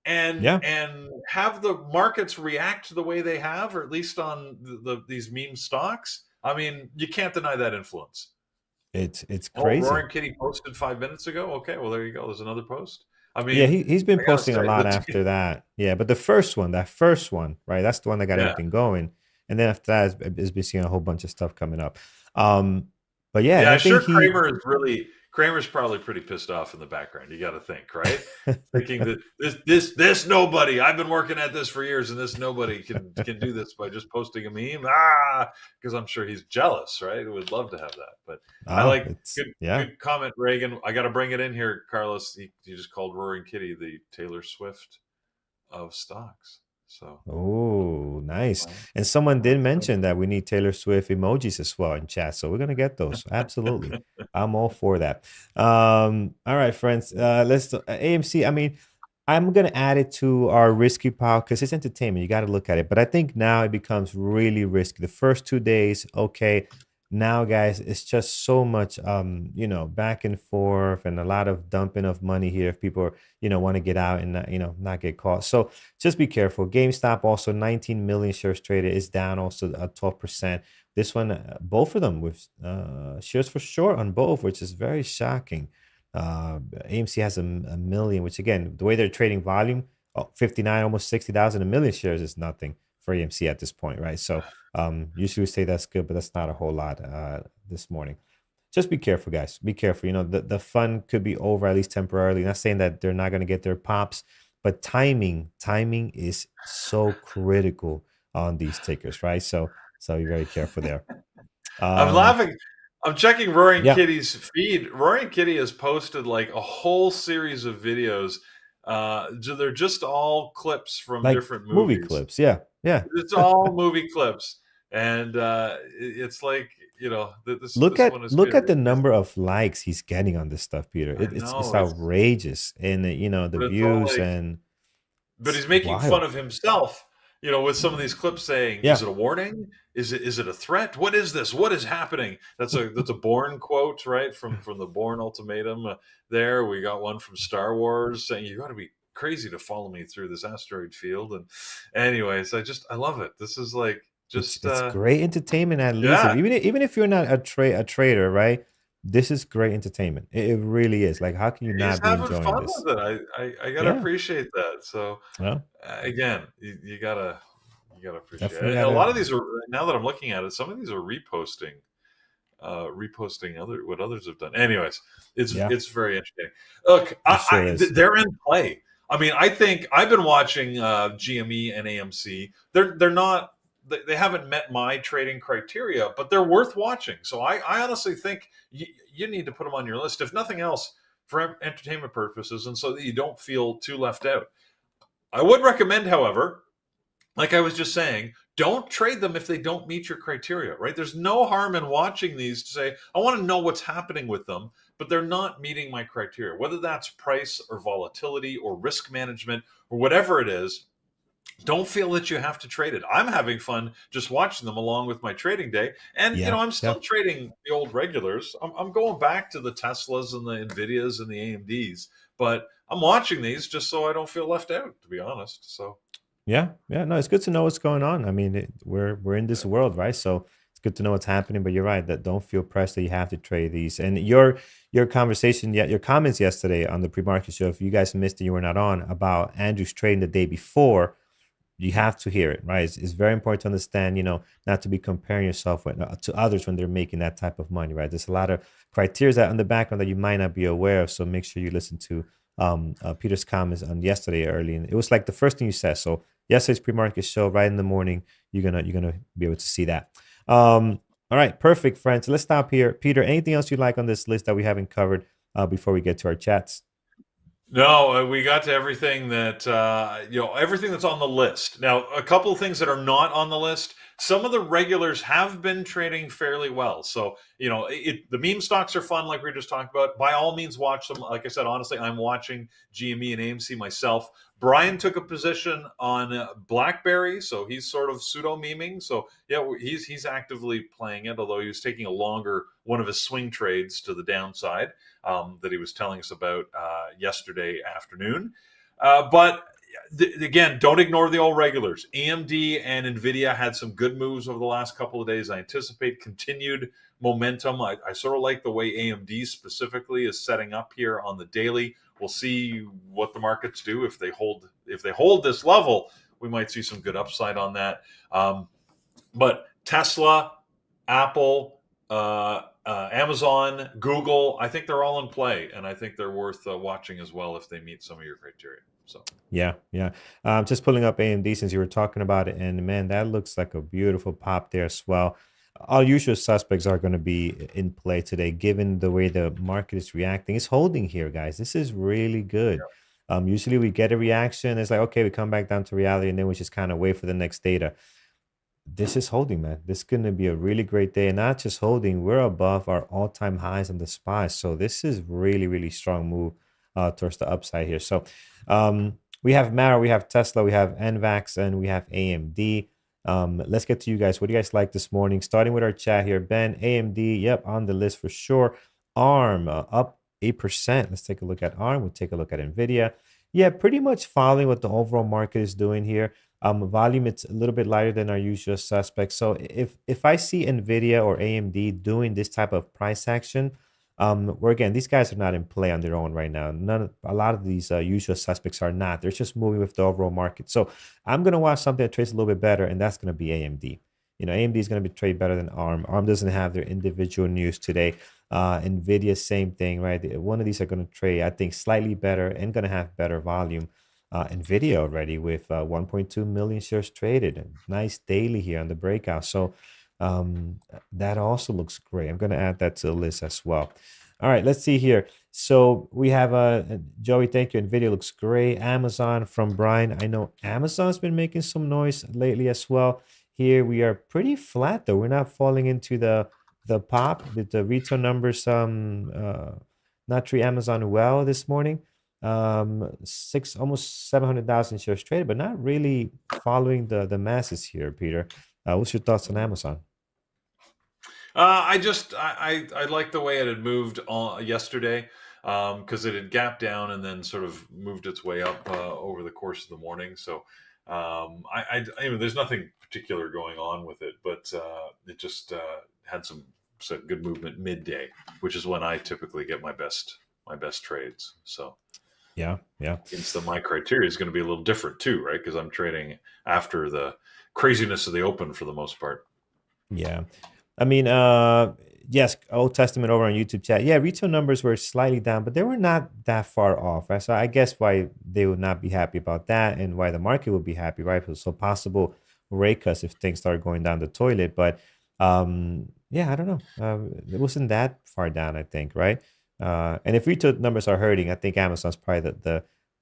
yeah. and have the markets react the way they have, or at least on these meme stocks, I mean, you can't deny that influence. It's Oh, crazy. Roaring Kitty posted 5 minutes ago. Okay, well, there you go. There's another post. I Yeah, mean, he's been I gotta posting a say, lot after that. Yeah, but the first one, that first one, right? That's the one that got yeah. everything going. And then after that, is been seeing a whole bunch of stuff coming up. Um, but yeah, and Yeah, I I'm think sure he Kramer's probably pretty pissed off in the background. You got to think, right? Thinking that this nobody. I've been working at this for years, and this nobody can do this by just posting a meme. Because I'm sure he's jealous, right? Would love to have that. But I oh, like it's good yeah. good comment, Reagan. I got to bring it in here, Carlos. You just called Roaring Kitty the Taylor Swift of stocks. So, Oh, nice. well, And someone did well, mention that we need Taylor Swift emojis as well in chat. So we're gonna get those. Absolutely. I'm all for that. All right, friends. AMC. I mean, I'm gonna add it to our risky pile because it's entertainment. You got to look at it. But I think now it becomes really risky. The first 2 days, okay. Now, guys, it's just so much back and forth and a lot of dumping of money here if people want to get out and not get caught. So just be careful. GameStop also 19 million shares traded is down also 12%. This one, both of them with shares for short on both, which is very shocking. AMC has a million, which again, the way they're trading volume, 59, almost 60,000, a million shares is nothing for AMC at this point, right? So usually we say that's good, but that's not a whole lot this morning. Just be careful, guys. Be careful. The fun could be over at least temporarily. Not saying that they're not going to get their pops, but timing is so critical on these tickers, right? So be very careful there. I'm Um, laughing. I'm checking Roaring yeah, Kitty's feed. Roaring Kitty has posted like a whole series of videos. They're just all clips from like different movie movies. clips. Yeah, yeah. It's all movie clips, and it's like, Look this one at is look good. at the number of likes he's getting on this stuff, Peter. I It's know outrageous, and the but it's all views like, and but it's he's making fun wild. of himself, with some of these clips saying, "Is Yeah, it a warning? Is it a threat? What is this? What is happening?" That's a Bourne quote, right, from the Bourne ultimatum. There, we got one from Star Wars saying, "You got to be crazy to follow me through this asteroid field." And anyways, I love it. This is like it's just it's great entertainment at least. yeah. Even if you're not a trader, right? This is great entertainment. It really is. Like, how can you He's not be having enjoying fun this? with it. I gotta Yeah, appreciate that. So well, again, you gotta appreciate definitely it. And a lot gotta. of these are, now that I'm looking at it, some of these are reposting what others have done. Anyways, Yeah, it's very interesting. Look, it sure is. they're in play. I mean, I think I've been watching GME and AMC. They're not. They haven't met my trading criteria, but they're worth watching. So I honestly think you need to put them on your list, if nothing else, for entertainment purposes, and so that you don't feel too left out. I would recommend, however, like I was just saying, don't trade them if they don't meet your criteria, right? There's no harm in watching these to say, I want to know what's happening with them, but they're not meeting my criteria, whether that's price or volatility or risk management or whatever it is. Don't feel that you have to trade it. I'm having fun just watching them along with my trading day. And, Yeah, I'm yeah. still trading the old regulars. I'm going back to the Teslas and the NVIDIAs and the AMDs, but I'm watching these just so I don't feel left out, to be honest. So, Yeah, yeah. No, it's good to know what's going on. I mean, we're in this world, right? So it's good to know what's happening. But you're right that don't feel pressed that you have to trade these. And your conversation, yet your comments yesterday on the pre-market show, if you guys missed it, you were not on about Andrew's trading the day before. You have to hear it, right? It's very important to understand, not to be comparing yourself to others when they're making that type of money, right? There's a lot of criteria that on the background that you might not be aware of. So make sure you listen to Peter's comments on yesterday early. And it was like the first thing you said. So yesterday's pre-market show, right in the morning, you're gonna be able to see that. All right, perfect, friends. Let's stop here. Peter, anything else you like on this list that we haven't covered before we get to our chats? No, we got to everything that everything that's on the list. Now, a couple of things that are not on the list. Some of the regulars have been trading fairly well. So, the meme stocks are fun, like we were just talking about. By all means, watch them. Like I said, honestly, I'm watching GME and AMC myself. Brian took a position on BlackBerry, so he's sort of pseudo meming. So, yeah, he's actively playing it, although he was taking a longer one of his swing trades to the downside. That he was telling us about yesterday afternoon. But again, don't ignore the old regulars. AMD and NVIDIA had some good moves over the last couple of days. I anticipate continued momentum. I sort of like the way AMD specifically is setting up here on the daily. We'll see what the markets do. If they hold this level, we might see some good upside on that. But Tesla, Apple, Amazon, Google, I think they're all in play, and I think they're worth watching as well if they meet some of your criteria. So Yeah. Just pulling up AMD since you were talking about it, and man, that looks like a beautiful pop there as well. All usual suspects are going to be in play today, given the way the market is reacting. It's holding here, guys. This is really good. Usually we get a reaction. It's like, okay, we come back down to reality, and then we just kind of wait for the next data. This is holding, man. This is going to be a really great day. And not just holding, we're above our all-time highs on the SPY. So this is really, really strong move towards the upside here. So we have Mara, we have Tesla, we have NVAX, and we have AMD. Let's get to you guys. What do you guys like this morning? Starting with our chat here. Ben, AMD, yep, on the list for sure. ARM, up 8%. Let's take a look at ARM. We'll take a look at NVIDIA. Yeah, pretty much following what the overall market is doing here. Volume, it's a little bit lighter than our usual suspects. So if I see NVIDIA or AMD doing this type of price action, where again, these guys are not in play on their own right now. A lot of these usual suspects are not. They're just moving with the overall market. So I'm going to watch something that trades a little bit better, and that's going to be AMD. AMD is going to be trade better than ARM. ARM doesn't have their individual news today. NVIDIA, same thing, right? One of these are going to trade, I think, slightly better and going to have better volume. NVIDIA already with 1.2 million shares traded. Nice daily here on the breakout. So that also looks great. I'm going to add that to the list as well. All right, let's see here. So we have Joey, thank you. NVIDIA looks great. Amazon from Brian. I know Amazon's been making some noise lately as well. Here we are pretty flat though. We're not falling into the pop. The retail numbers not treat Amazon well this morning. Almost 700,000 shares traded, but not really following the masses here, Peter. What's your thoughts on Amazon? I like the way it had moved on yesterday because it had gapped down and then sort of moved its way up over the course of the morning. So there's nothing particular going on with it, but it just had some good movement midday, which is when I typically get my best trades. So yeah. My criteria is going to be a little different too, right? Because I'm trading after the craziness of the open for the most part. Yeah. I mean, yes, Old Testament over on YouTube chat. Yeah, retail numbers were slightly down, but they were not that far off, right? So I guess why they would not be happy about that and why the market would be happy, right? So possible rate cuts if things start going down the toilet. But yeah, I don't know. It wasn't that far down, I think, right? And if retail numbers are hurting, I think Amazon's probably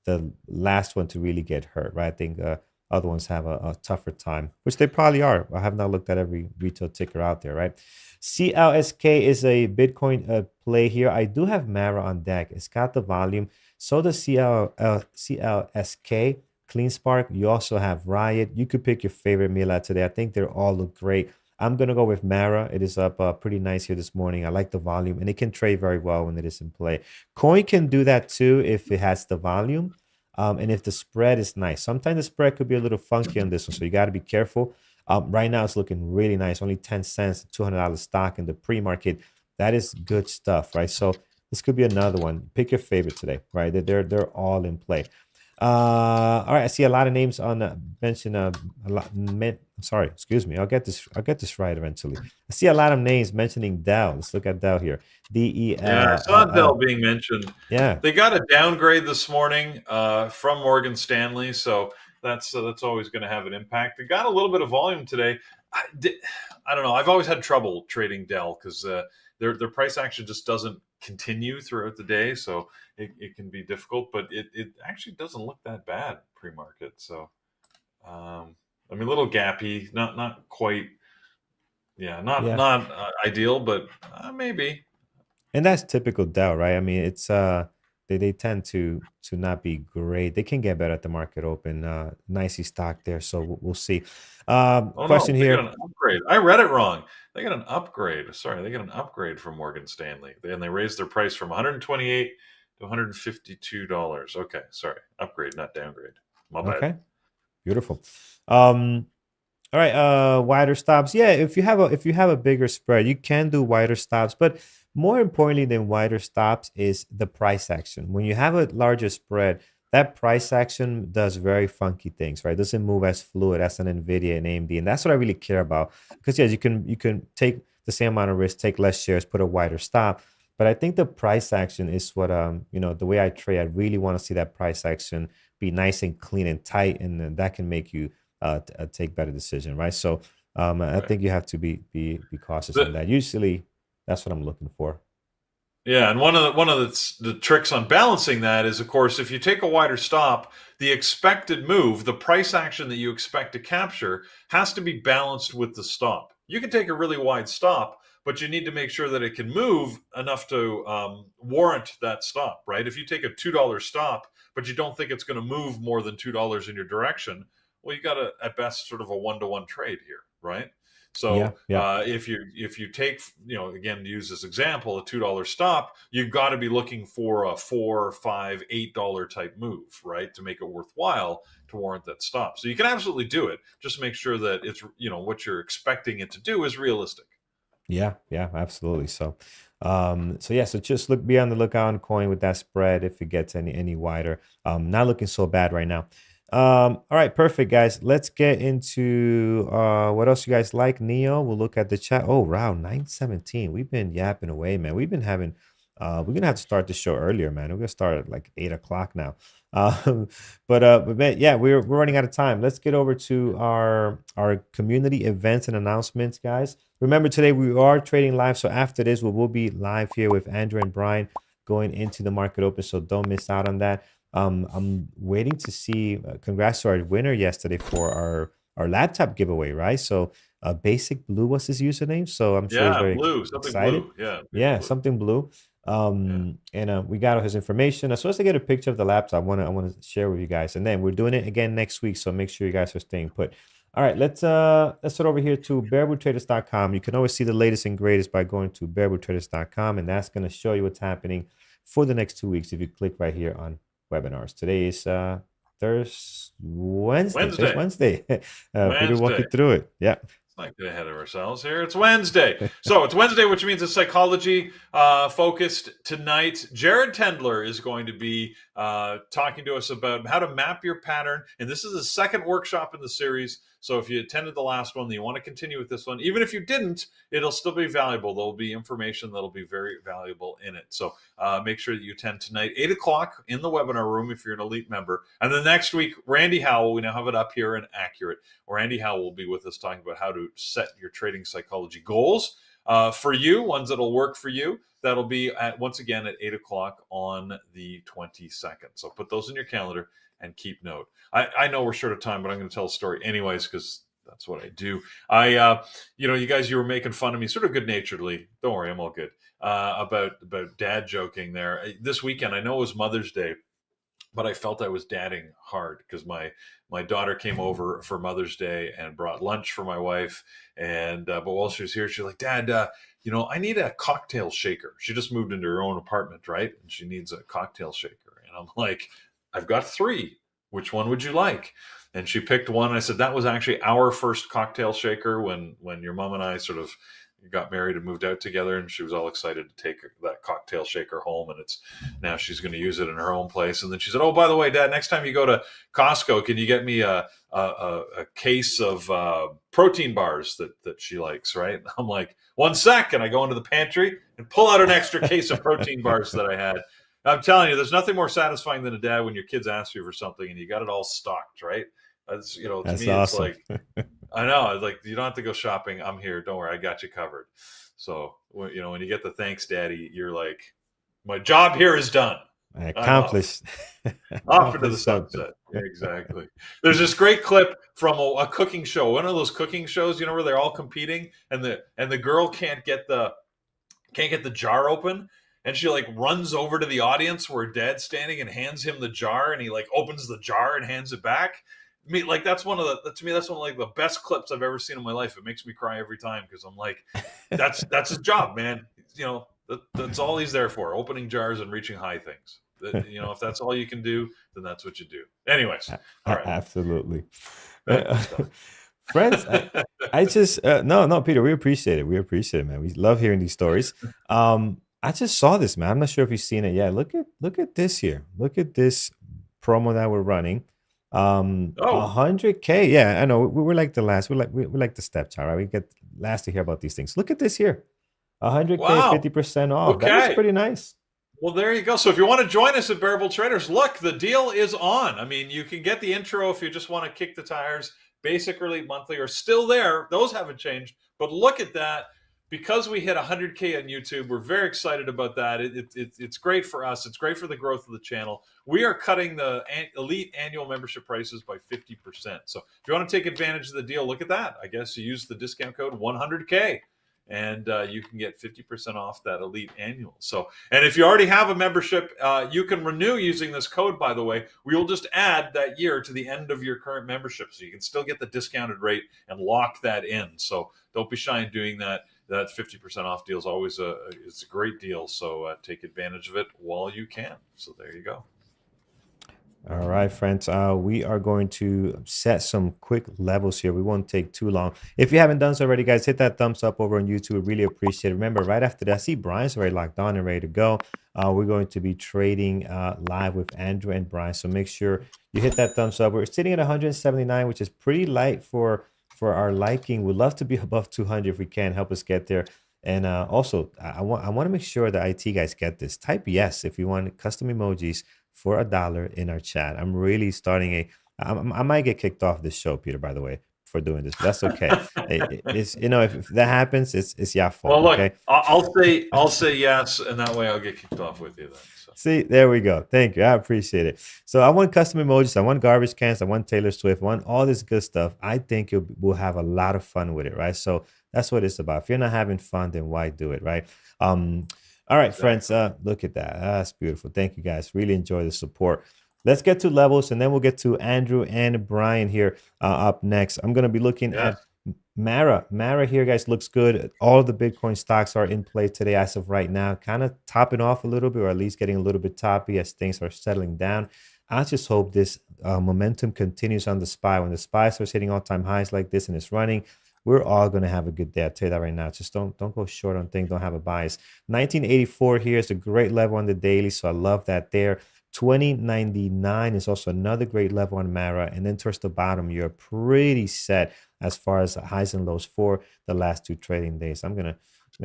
the last one to really get hurt, right? I think other ones have a tougher time, which they probably are. I have not looked at every retail ticker out there, right? CLSK is a Bitcoin play here. I do have Mara on deck. It's got the volume. So does CLSK, CleanSpark. You also have Riot. You could pick your favorite meal out today. I think they all look great. I'm going to go with Mara. It is up pretty nice here this morning. I like the volume, and it can trade very well when it is in play. Coin can do that too if it has the volume. And if the spread is nice. Sometimes the spread could be a little funky on this one, so you got to be careful. Right now, it's looking really nice. Only 10 cents, $200 stock in the pre-market. That is good stuff, right? So this could be another one. Pick your favorite today, right? They're all in play. All right, I see a lot of names on mention a lot. Sorry, excuse me. I'll get this right eventually. I see a lot of names mentioning Dell. Let's look at Dell here. DEL. Yeah, I saw Dell being mentioned. Yeah, they got a downgrade this morning from Morgan Stanley. So that's always going to have an impact. It got a little bit of volume today. I don't know. I've always had trouble trading Dell because their price action just doesn't continue throughout the day, so it can be difficult. But it actually doesn't look that bad pre-market. So I mean, a little gappy, not quite. Yeah, Yeah. not ideal, but maybe. And that's typical Dell, right? I mean, it's they tend to not be great. They can get better at the market open. Nicely stocked there, so we'll see. Oh no, Question they got here. an upgrade. I read it wrong. They got an upgrade. Sorry, they got an upgrade from Morgan Stanley, and they raised their price from 128 to $152. Okay, sorry, upgrade, not downgrade. My bad. Okay, beautiful. All right, wider stops. Yeah, if you have a bigger spread, you can do wider stops, but more importantly than wider stops is the price action. When you have a larger spread, that price action does very funky things, right? It doesn't move as fluid as an Nvidia and AMD, and that's what I really care about. Because yes, you can take the same amount of risk, take less shares, put a wider stop. But I think the price action is what the way I trade. I really want to see that price action be nice and clean and tight, and then that can make you take better decision, right? So I Right. think you have to be cautious on The, that. Usually, that's what I'm looking for. Yeah, and one of the tricks on balancing that is, of course, if you take a wider stop, the expected move, the price action that you expect to capture, has to be balanced with the stop. You can take a really wide stop, but you need to make sure that it can move enough to warrant that stop, right? If you take a $2 stop, but you don't think it's going to move more than $2 in your direction, well, you got to at best sort of a 1-to-1 trade here, right? Yeah, So yeah, if you take, again, to use this example, a $2 stop, you've got to be looking for a $4, $5, $8 type move, right, to make it worthwhile to warrant that stop. So you can absolutely do it. Just make sure that it's what you're expecting it to do is realistic. yeah, yeah, absolutely. So just be on the lookout on coin with that spread if it gets any wider. Not looking so bad right now. All right, perfect, guys. Let's get into what else you guys like. Neo, we'll look at the chat. Oh, wow, 9:17. We've been yapping away, man. We've been having we're gonna have to start the show earlier, man. We're gonna start at like 8 o'clock now. Um, but man, yeah, we're running out of time. Let's get over to our community events and announcements, guys. Remember, today we are trading live. So after this, we will be live here with Andrew and Brian going into the market open. So don't miss out on that. I'm waiting to see. Congrats to our winner yesterday for our laptop giveaway, right? So Basic Blue was his username. So I'm sure he's Yeah, very blue, something excited. blue. Yeah, basic Yeah, blue. something blue. Yeah. And we got all his information. As soon as I get a picture of the laptop, I want to share with you guys. And then we're doing it again next week. So make sure you guys are staying put. All right, let's head over here to barewoodtraders.com. You can always see the latest and greatest by going to barewoodtraders.com, and that's going to show you what's happening for the next 2 weeks if you click right here on webinars. Today is Wednesday. Today's Wednesday. Wednesday. Peter walk Wednesday. you through it. Yeah. Let's not get ahead of ourselves here. It's Wednesday. So it's Wednesday, which means it's psychology focused tonight. Jared Tendler is going to be talking to us about how to map your pattern. And this is the second workshop in the series. So if you attended the last one, you want to continue with this one. Even if you didn't, it'll still be valuable. There'll be information that'll be very valuable in it. So make sure that you attend tonight, 8 o'clock in the webinar room if you're an elite member. And then next week, Randy Howell, we now have it up here in Accurate, where Randy Howell will be with us talking about how to set your trading psychology goals for you, ones that'll work for you. That'll be once again at 8 o'clock on the 22nd. So put those in your calendar and keep note. I know we're short of time, but I'm going to tell a story anyways because that's what I do. You were making fun of me, sort of good naturedly. Don't worry, I'm all good. About dad joking there. This weekend, I know it was Mother's Day, but I felt I was dadding hard because my daughter came over for Mother's Day and brought lunch for my wife. And but while she was here, she's like, "Dad, I need a cocktail shaker." She just moved into her own apartment, right? And she needs a cocktail shaker. And I'm like, "I've got 3. Which one would you like?" And she picked one. I said, "That was actually our first cocktail shaker when your mom and I sort of got married and moved out together." And she was all excited to take that cocktail shaker home, and now she's going to use it in her own place. And then she said, "Oh, by the way, Dad, next time you go to Costco, can you get me a case of protein bars that she likes?" Right? And I'm like, "1 sec," and I go into the pantry and pull out an extra case of protein bars that I had. I'm telling you, there's nothing more satisfying than a dad when your kids ask you for something and you got it all stocked, right? That's, to That's me, it's awesome. like, I know, like, you don't have to go shopping. I'm here. Don't worry, I got you covered. So when you get the thanks, Daddy, you're like, my job here is done. I I'm off. accomplished Off into the accomplished something. sunset. Yeah, exactly. There's this great clip from a cooking show, one of those cooking shows, where they're all competing, and the girl can't get the jar open, and she like runs over to the audience where Dad's standing and hands him the jar, and he like opens the jar and hands it back. Like, that's one of the to me that's one of like the best clips I've ever seen in my life. It makes me cry every time because I'm like, that's his job, man. That's all he's there for: opening jars and reaching high things. If that's all you can do, then that's what you do. Anyways, all right, Absolutely. good stuff. Friends, I just no, Peter, we appreciate it. We appreciate it, man. We love hearing these stories. I just saw this, man. I'm not sure if you've seen it yet. Look at this here. Look at this promo that we're running. Oh, 100K. Yeah, I know. We're like the last. We're like the stepchild, right? We get last to hear about these things. Look at this here. 100K, wow. 50% off. That looks Okay. pretty nice. Well, there you go. So if you want to join us at Bearable Traders, look, the deal is on. I mean, you can get the intro if you just want to kick the tires. Basic, early, monthly are still there. Those haven't changed. But look at that. Because we hit 100K on YouTube, we're very excited about that. It's great for us. It's great for the growth of the channel. We are cutting the elite annual membership prices by 50%. So if you want to take advantage of the deal, look at that. I guess you use the discount code 100K. And you can get 50% off that elite annual. So, and if you already have a membership, you can renew using this code, by the way. We will just add that year to the end of your current membership. So you can still get the discounted rate and lock that in. So don't be shy in doing that. That 50% off deal is always it's a great deal. So take advantage of it while you can. So there you go. All right, friends. We are going to set some quick levels here. We won't take too long. If you haven't done so already, guys, hit that thumbs up over on YouTube. Really appreciate it. Remember, right after that, I see Brian's already locked on and ready to go. We're going to be trading live with Andrew and Brian. So make sure you hit that thumbs up. We're sitting at 179, which is pretty light for our liking. We'd love to be above 200 if we can. Help us get there. And also, I want to make sure the IT guys get this. Type yes if you want custom emojis for $1 in our chat. I'm really starting I might get kicked off this show, Peter, by the way, for doing this, but that's okay. It's if that happens, it's your fault. Well, look, Okay. I'll say yes, and that way I'll get kicked off with you then. So. See, there we go. Thank you. I appreciate it. So I want custom emojis. I want garbage cans. I want Taylor Swift. I want all this good stuff. I think we'll have a lot of fun with it, right? So that's what it's about. If you're not having fun, then why do it, right? All right, friends, look at that. That's beautiful. Thank you, guys. Really enjoy the support. Let's get to levels, and then we'll get to Andrew and Brian here up next. I'm going to be looking at Mara. Mara here, guys, looks good. All of the Bitcoin stocks are in play today as of right now, kind of topping off a little bit, or at least getting a little bit toppy as things are settling down. I just hope this momentum continues on the SPY. When the SPY starts hitting all-time highs like this and it's running, we're all going to have a good day. I'll tell you that right now. Just don't go short on things. Don't have a bias. 1984 here is a great level on the daily, so I love that there. 2099 is also another great level on Mara. And then towards the bottom, you're pretty set as far as the highs and lows for the last two trading days. I'm gonna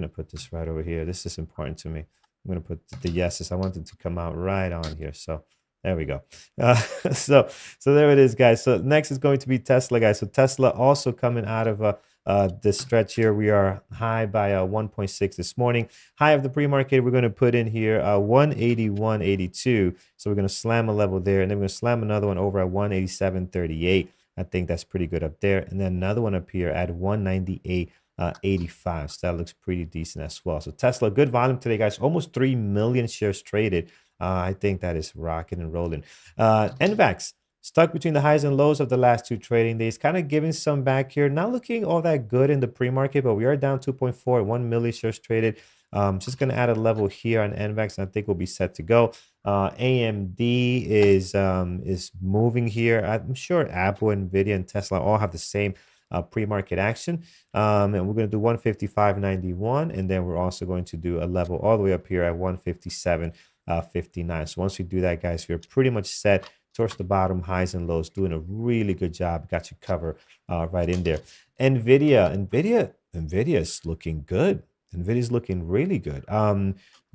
put this right over here. This is important to me. I'm gonna put the yeses. I want it to come out right on here. So there we go. So there it is, guys. So next is going to be Tesla, guys. So Tesla also coming out of this stretch here. We are high by 1.6 this morning. High of the pre-market, we're going to put in here 181.82. So we're going to slam a level there, and then we're going to slam another one over at 187.38. I think that's pretty good up there. And then another one up here at 198.85. So that looks pretty decent as well. So Tesla, good volume today, guys. Almost 3 million shares traded. I think that is rocking and rolling. NVAX stuck between the highs and lows of the last two trading days, kind of giving some back here. Not looking all that good in the pre-market, but we are down 2.4, 1 million shares traded. Just going to add a level here on NVAX, and I think we'll be set to go. AMD is moving here. I'm sure Apple, Nvidia, and Tesla all have the same pre-market action. And we're going to do 155.91, and then we're also going to do a level all the way up here at 157.59. So once we do that, guys, we're pretty much set towards the bottom, highs and lows, doing a really good job. Got you covered right in there. Nvidia is looking good. Nvidia's looking really good.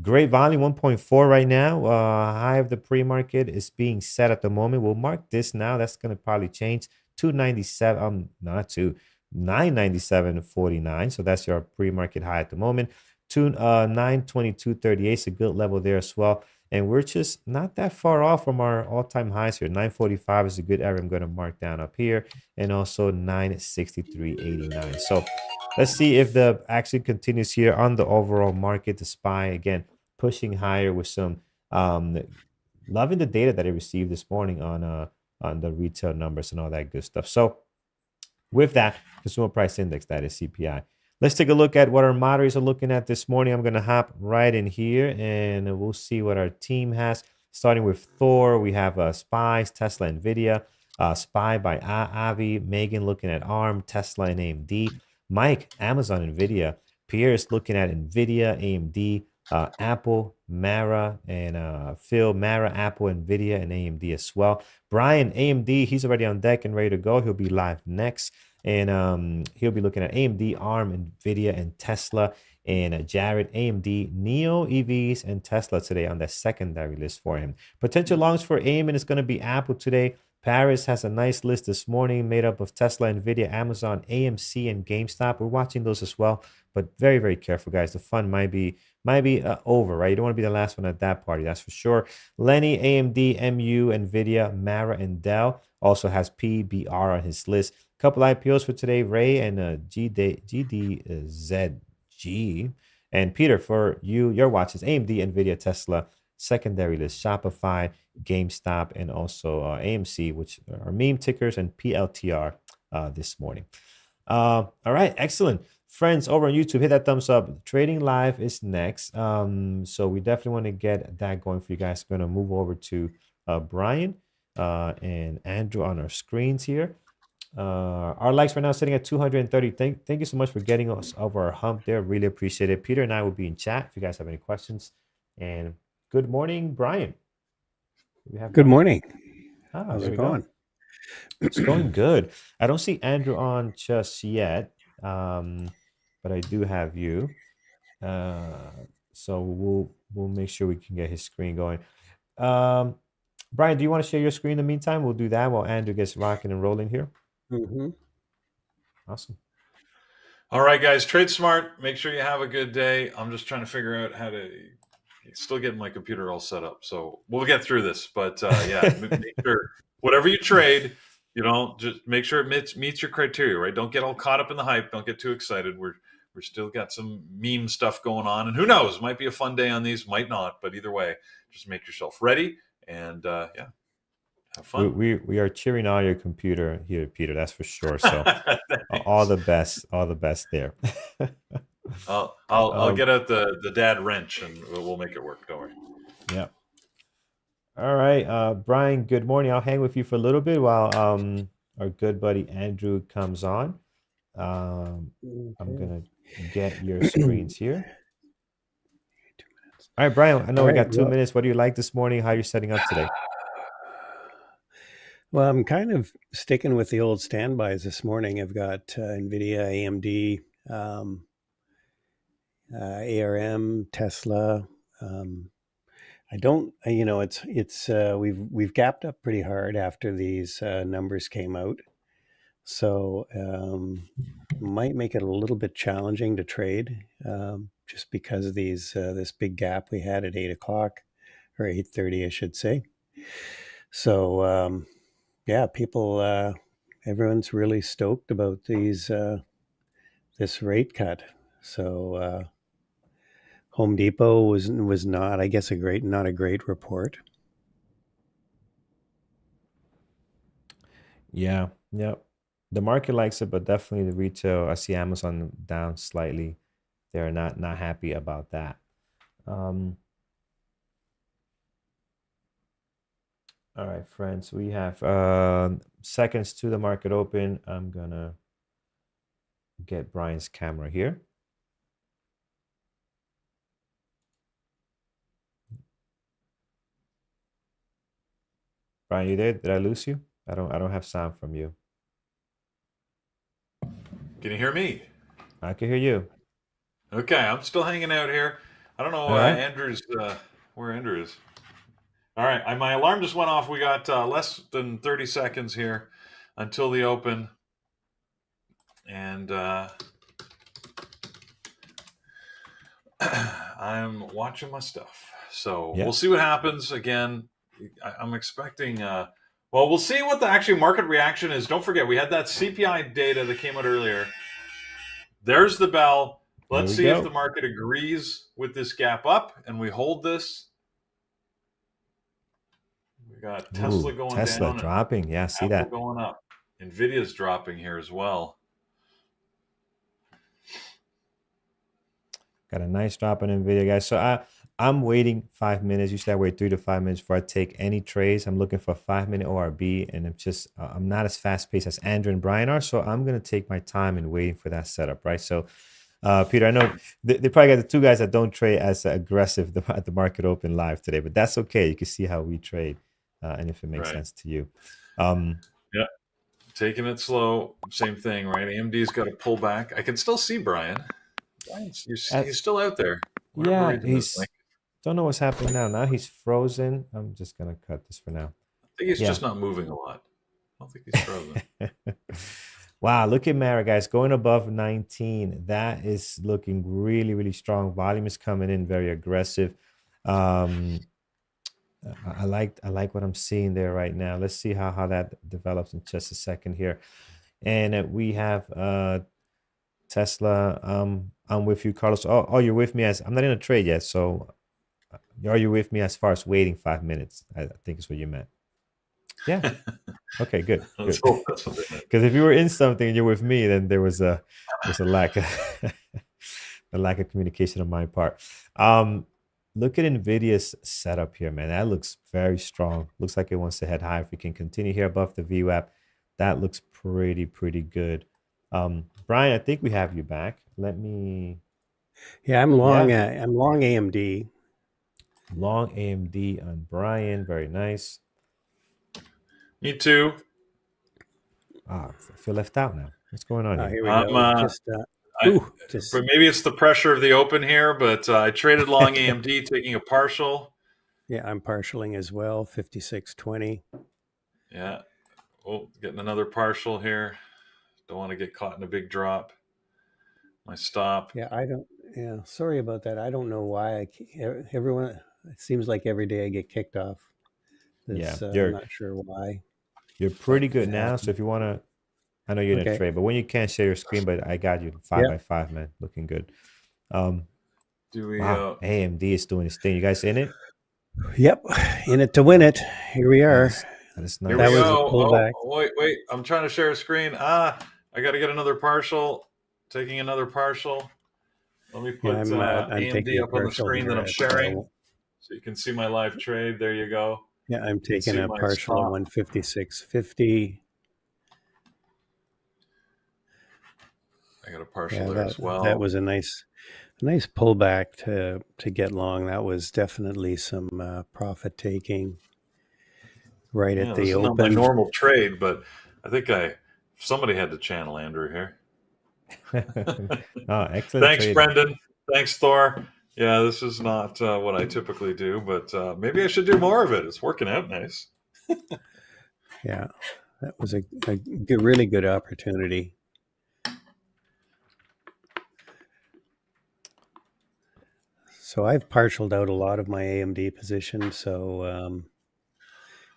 Great volume, 1.4 right now. High of the pre-market is being set at the moment. We'll mark this now. That's going to probably change 297, not 2, 997.49. So that's your pre-market high at the moment. 922.38 is a good level there as well. And we're just not that far off from our all-time highs here. 945 is a good area I'm going to mark down up here. And also 963.89. So let's see if the action continues here on the overall market. The SPY, again, pushing higher with some loving the data that I received this morning on the retail numbers and all that good stuff. So with that, consumer price index, that is CPI. Let's take a look at what our moderators are looking at this morning. I'm going to hop right in here and we'll see what our team has. Starting with Thor, we have SPYs, Tesla, NVIDIA, SPY by Avi, Megan looking at ARM, Tesla, and AMD, Mike, Amazon, NVIDIA, Pierre is looking at NVIDIA, AMD, Apple, Mara, and Phil, Mara, Apple, NVIDIA, and AMD as well. Brian, AMD, he's already on deck and ready to go. He'll be live next. And he'll be looking at AMD, ARM, NVIDIA, and Tesla. And Jared, AMD, Neo, EVs, and Tesla today on the secondary list for him. Potential longs for AMD is going to be Apple today. Paris has a nice list this morning made up of Tesla, NVIDIA, Amazon, AMC, and GameStop. We're watching those as well, but very, very careful, guys. The fun might be over, right? You don't want to be the last one at that party, that's for sure. Lenny, AMD, MU, NVIDIA, Mara, and Dell also has PBR on his list. Couple IPOs for today, Ray and GDZG. And Peter, for you, your watches, AMD, NVIDIA, Tesla, secondary list, Shopify, GameStop, and also AMC, which are meme tickers, and PLTR this morning. All right, excellent. Friends over on YouTube, hit that thumbs up. Trading Live is next. So we definitely want to get that going for you guys. Going to move over to Brian and Andrew on our screens here. Our likes right now sitting at 230. Thank you so much for getting us over our hump there. Really appreciate it. Peter and I will be in chat if you guys have any questions. And good morning, Brian. Good morning. How's it going? It's going good. I don't see Andrew on just yet, but I do have you. So we'll make sure we can get his screen going. Brian, do you want to share your screen in the meantime? We'll do that while Andrew gets rocking and rolling here. Mm-hmm. Awesome. All right, guys, trade smart. Make sure you have a good day. I'm just trying to figure out how to still get my computer all set up. So we'll get through this. But yeah, make sure whatever you trade, just make sure it meets your criteria, right? Don't get all caught up in the hype. Don't get too excited. We're still got some meme stuff going on. And who knows, might be a fun day on these, might not. But either way, just make yourself ready and yeah. Have fun. We are cheering on your computer here, Peter. That's for sure. So all the best there. I'll get out the dad wrench and we'll make it work. Don't worry. Yeah. All right, Brian. Good morning. I'll hang with you for a little bit while our good buddy Andrew comes on. I'm gonna get your screens here. 2 minutes. All right, Brian. I know we got 2 minutes. What do you like this morning? How are you setting up today? Well, I'm kind of sticking with the old standbys this morning. I've got NVIDIA, AMD, ARM, Tesla. I don't, we've gapped up pretty hard after these numbers came out. So might make it a little bit challenging to trade just because of this big gap we had at 8 o'clock or 8:30, I should say. So yeah, everyone's really stoked about this rate cut. So Home Depot was not, I guess, not a great report. Yeah. The market likes it, but definitely the retail. I see Amazon down slightly. They're not happy about that. All right, friends, we have seconds to the market open. I'm gonna get Brian's camera here. Brian, you there? Did I lose you? I don't have sound from you. Can you hear me? I can hear you. Okay, I'm still hanging out here. I don't know Andrew's where Andrew is. All right, my alarm just went off. We got less than 30 seconds here. until the open. And I'm watching my stuff. So Yeah. we'll see what happens. Again, I'm expecting. Well, we'll see what the actual market reaction is. Don't forget, we had that CPI data that came out earlier. There's the bell. Let's see if the market agrees with this gap up and we hold this. We got Tesla going down. Tesla dropping. Yeah, see Apple that. going up. Nvidia's dropping here as well. Got a nice drop in Nvidia, guys. So I'm waiting 5 minutes. Usually I wait 3 to 5 minutes before I take any trades. I'm looking for a 5-minute ORB, and I'm not as fast paced as Andrew and Brian are. So I'm gonna take my time and waiting for that setup, right? So, Peter, I know they probably got the two guys that don't trade as aggressive at the market open live today, but that's okay. You can see how we trade, and if it makes sense to you. Yeah, taking it slow. Same thing, right? AMD's got to pull back. I can still see Brian. He's still out there. Yeah, don't know what's happening now. Now he's frozen. I'm just gonna cut this for now. I think he's just not moving a lot. I don't think he's frozen. Wow, look at Mara, guys, going above 19. That is looking really, really strong. Volume is coming in very aggressive. I like what I'm seeing there right now. Let's see how that develops in just a second here. And we have Tesla. I'm with you, Carlos. Oh, you're with me I'm not in a trade yet. So are you with me as far as waiting 5 minutes? I think is what you meant. Yeah. Okay, good. Because if you were in something and you're with me, then there's a lack of a lack of communication on my part. Look at Nvidia's setup here, man. That looks very strong. Looks like it wants to head high. If we can continue here above the VWAP, that looks pretty good. Brian, I think we have you back. Let me. Yeah, I'm long. I'm long AMD. Long AMD on Brian. Very nice. Me too. I feel left out now. What's going on here? Here we go. But maybe it's the pressure of the open here, but I traded long AMD, taking a partial. Yeah, I'm partialing as well, 56.20. Yeah. Oh, getting another partial here. Don't want to get caught in a big drop. My stop. Yeah, sorry about that. I don't know why. Everyone, it seems like every day I get kicked off. I'm not sure why. You're pretty good now. So if you want to, I know you're in a trade, but when you can't share your screen, but I got you 5 by 5, man. Looking good. Do we? Wow, AMD is doing its thing. You guys in it? Yep, in it to win it. Here we are. That is nice. Here we go. Wait. I'm trying to share a screen. I got to get another partial. Taking another partial. Let me put AMD up on the screen that I'm sharing, so you can see my live trade. There you go. Yeah, I'm taking a partial on 156.50. I got a partial there as well. That was a nice pullback to get long. That was definitely some profit taking right at the open. Not my normal trade, but I think somebody had to channel Andrew here. Excellent. Thanks, trading. Brendan. Thanks, Thor. Yeah, this is not what I typically do, but maybe I should do more of it. It's working out nice. Yeah, that was a really good opportunity. So I've partialed out a lot of my AMD position. So,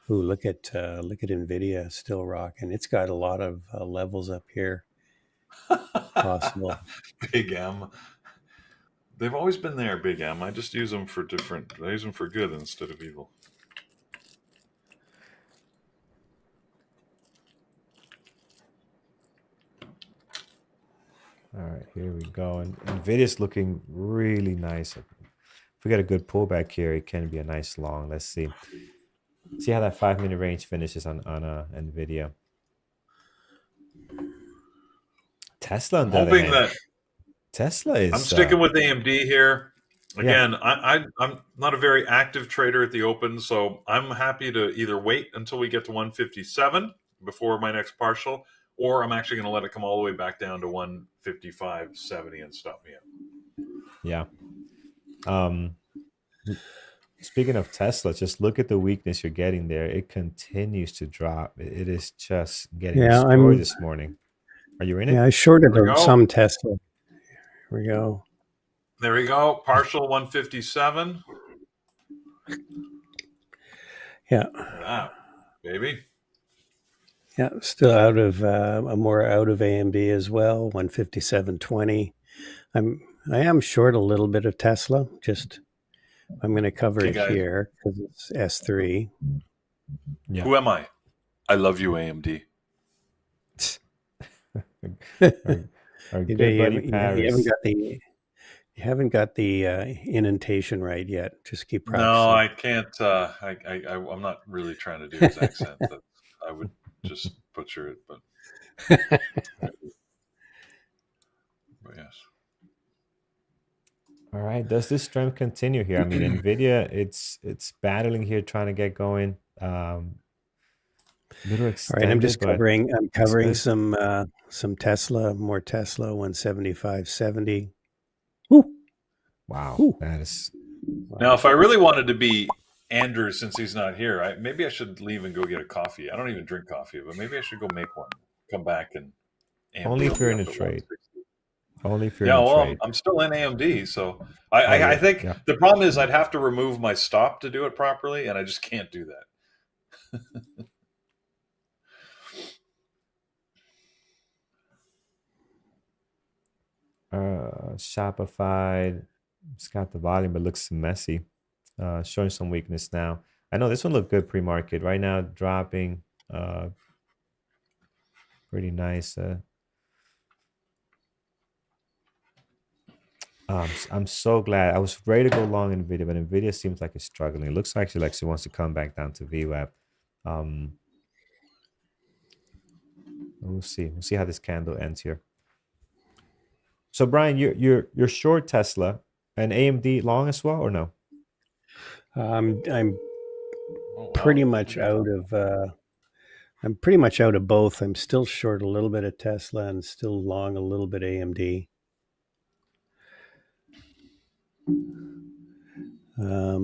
look at Nvidia still rocking. It's got a lot of levels up here. Possible. Big M. They've always been there, Big M. I just use them for I use them for good instead of evil. All right, here we go. And Nvidia's looking really nice. If we get a good pullback here, it can be a nice long. Let's see. See how that 5-minute range finishes on Nvidia. Tesla, on the other hand. Tesla is. I'm sticking with AMD here. Again, I'm not a very active trader at the open, so I'm happy to either wait until we get to 157 before my next partial, or I'm actually going to let it come all the way back down to 155.70 and stop me out. Yeah. Speaking of Tesla, just look at the weakness you're getting there. It continues to drop. It is just getting Yeah, destroyed this morning. Are you in it? I shorted There we go. some Tesla. Here we go. There we go. Partial 157. Yeah. Ah, baby. Yeah, still out of more out of AMD as well, 157.20. I am short a little bit of Tesla. Just I'm going to cover Okay, it guys. here because it's S3. Yeah. Who am I? I love you, AMD. Our good buddy Paris. You haven't got the indentation right yet. Just keep practicing. No, I can't. I'm not really trying to do his accent. I would just butcher it, but yes. All right. Does this strength continue here? I mean, Nvidia, it's battling here, trying to get going. Little extended. All right, I'm covering some Tesla, more Tesla, 175.70. Wow, Ooh. that is. Now, if I really wanted to be Andrew, since he's not here, maybe I should leave and go get a coffee. I don't even drink coffee, but maybe I should go make one. Come back and only if you're in a trade. Only if you're in a trade. trade. I'm still in AMD, so I think the problem is I'd have to remove my stop to do it properly, and I just can't do that. Shopify, it's got the volume, but looks messy. Showing some weakness now. I know this one looked good pre-market. Right now, dropping. Pretty nice. I'm so glad. I was ready to go long Nvidia, but Nvidia seems like it's struggling. It looks actually like she wants to come back down to VWAP. We'll see. We'll see how this candle ends here. So Brian, you're short Tesla and AMD long as well, or no? I'm pretty much out of. I'm pretty much out of both. I'm still short a little bit of Tesla and still long a little bit AMD. I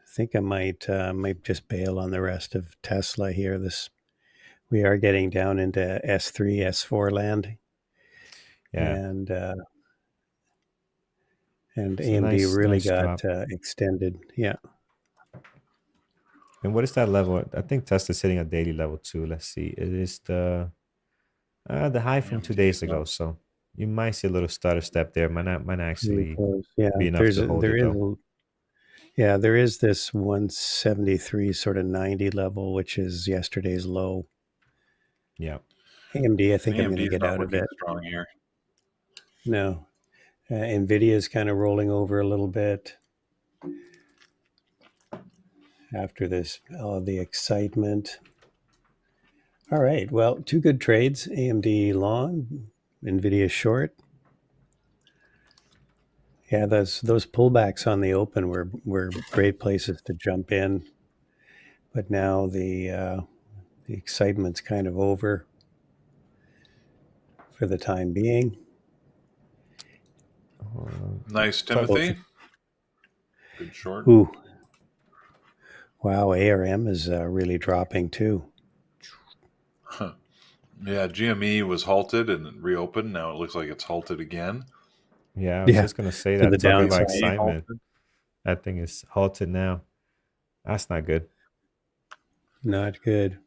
think I might just bail on the rest of Tesla here. We are getting down into S3, S4 land. Yeah. And AMD really got extended. Yeah. And what is that level? I think Tesla's hitting a daily level too. Let's see. It is the high from 2 days ago. So you might see a little stutter step there. Might actually be enough to hold it though. There is this 173 sort of 90 level, which is yesterday's low. Yeah. AMD, I think I'm going to get out of it. Strong here. No. Nvidia is kind of rolling over a little bit after all the excitement. All right. Well, two good trades. AMD long, Nvidia short. Yeah, those pullbacks on the open were great places to jump in, but now the excitement's kind of over for the time being. Nice, Timothy. Good short. Ooh. Wow, ARM is really dropping too. Huh. Yeah, GME was halted and reopened. Now it looks like it's halted again. Yeah, I was just going to say that. Talking about excitement. That thing is halted now. That's not good. Not good.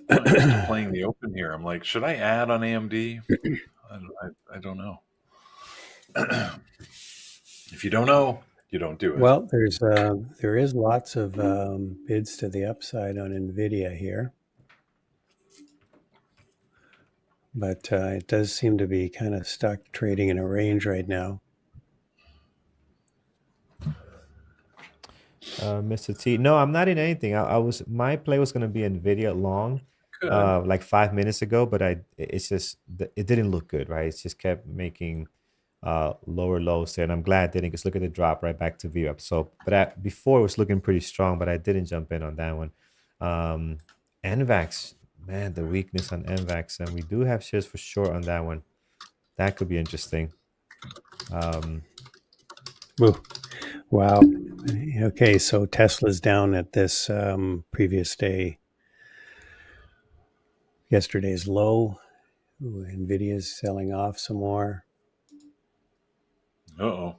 I'm just playing the open here. I'm like, should I add on AMD? I don't know. If you don't know, you don't do it. Well, there is lots of bids to the upside on Nvidia here, but it does seem to be kind of stuck trading in a range right now. Mr. T, no, I'm not in anything. My play was going to be Nvidia long, like 5 minutes ago, but it didn't look good, right? It just kept making lower lows there, and I'm glad I didn't, because look at the drop right back to VWAP. So, but before it was looking pretty strong, but I didn't jump in on that one. NVAX, man, the weakness on NVAX, and we do have shares for short on that one. That could be interesting. Ooh, wow. Okay, so Tesla's down at this previous day, yesterday's low. Ooh, Nvidia's selling off some more. Uh-oh.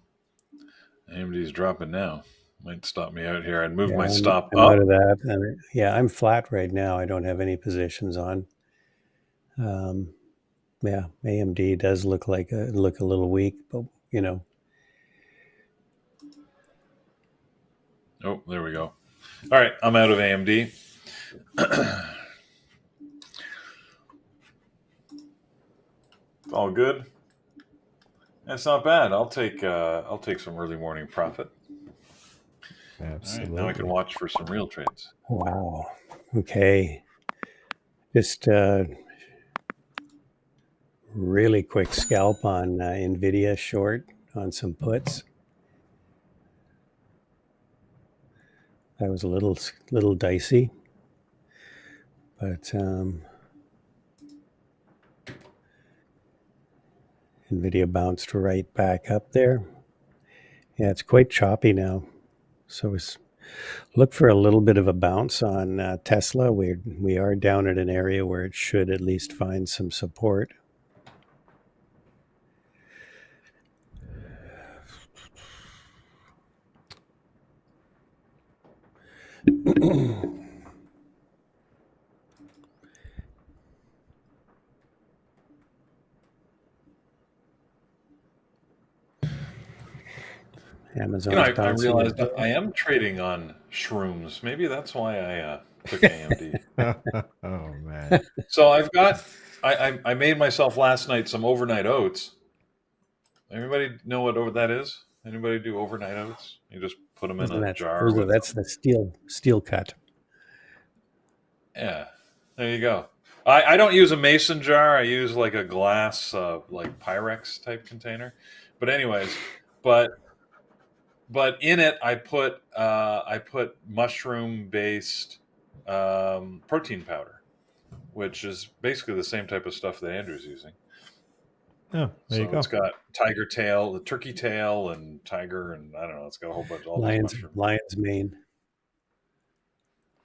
AMD's dropping now. Might stop me out here. I'd move my I'm stop out up. of that. And yeah, I'm flat right now. I don't have any positions on. Yeah, AMD does look a little weak, but you know. Oh, there we go. All right, I'm out of AMD. All good. That's not bad. I'll take some early morning profit. Absolutely. All right, now I can watch for some real trades. Wow. Okay. Just really quick scalp on Nvidia short on some puts. That was a little dicey, but Nvidia bounced right back up there. Yeah, it's quite choppy now. So look for a little bit of a bounce on Tesla. We are down at an area where it should at least find some support. Amazon's I bouncing. realized I am trading on shrooms. Maybe that's why I took AMD. Oh man. So I made myself last night some overnight oats. Anybody know what that is? Anybody do overnight oats? You just put them in a jar. That's the steel cut. Yeah, there you go. I don't use a mason jar. I use like a glass, like Pyrex type container. But anyways, but in it I put mushroom based protein powder, which is basically the same type of stuff that Andrew's using. Oh, there you go. It's got tiger tail, the turkey tail, and tiger, and I don't know. It's got a whole bunch of all these mushrooms. Lion's mane.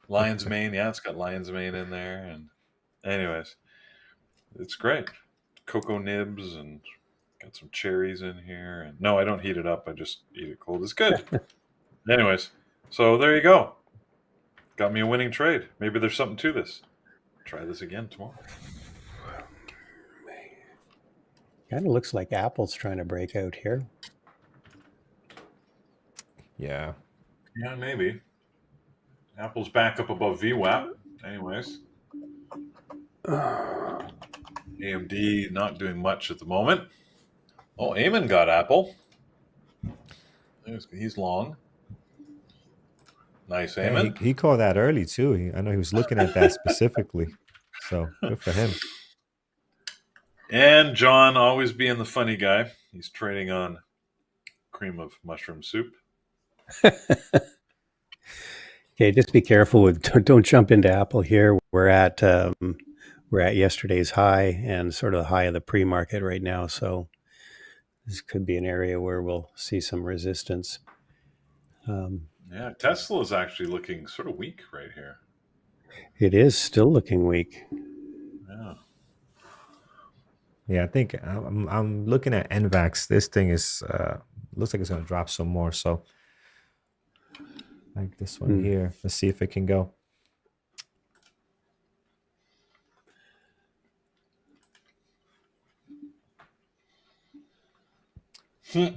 Lion's mane, yeah, it's got lion's mane in there, and anyways, it's great. Cocoa nibs and got some cherries in here. And no, I don't heat it up. I just eat it cold. It's good. Anyways, so there you go. Got me a winning trade. Maybe there's something to this. Try this again tomorrow. Kind of looks like Apple's trying to break out here. Yeah. Yeah, maybe. Apple's back up above VWAP. Anyways. AMD not doing much at the moment. Oh, Eamon got Apple. He's long. Nice, Eamon. Yeah, he called that early too. I know he was looking at that specifically. So good for him. And John always being the funny guy. He's trading on cream of mushroom soup. Okay, just be careful with don't jump into Apple here. We're at yesterday's high and sort of the high of the pre-market right now. So this could be an area where we'll see some resistance. Yeah, Tesla is actually looking sort of weak right here. It is still looking weak. Yeah. Yeah, I think I'm looking at NVAX. This thing is looks like it's going to drop some more. So like this one here. Let's see if it can go. All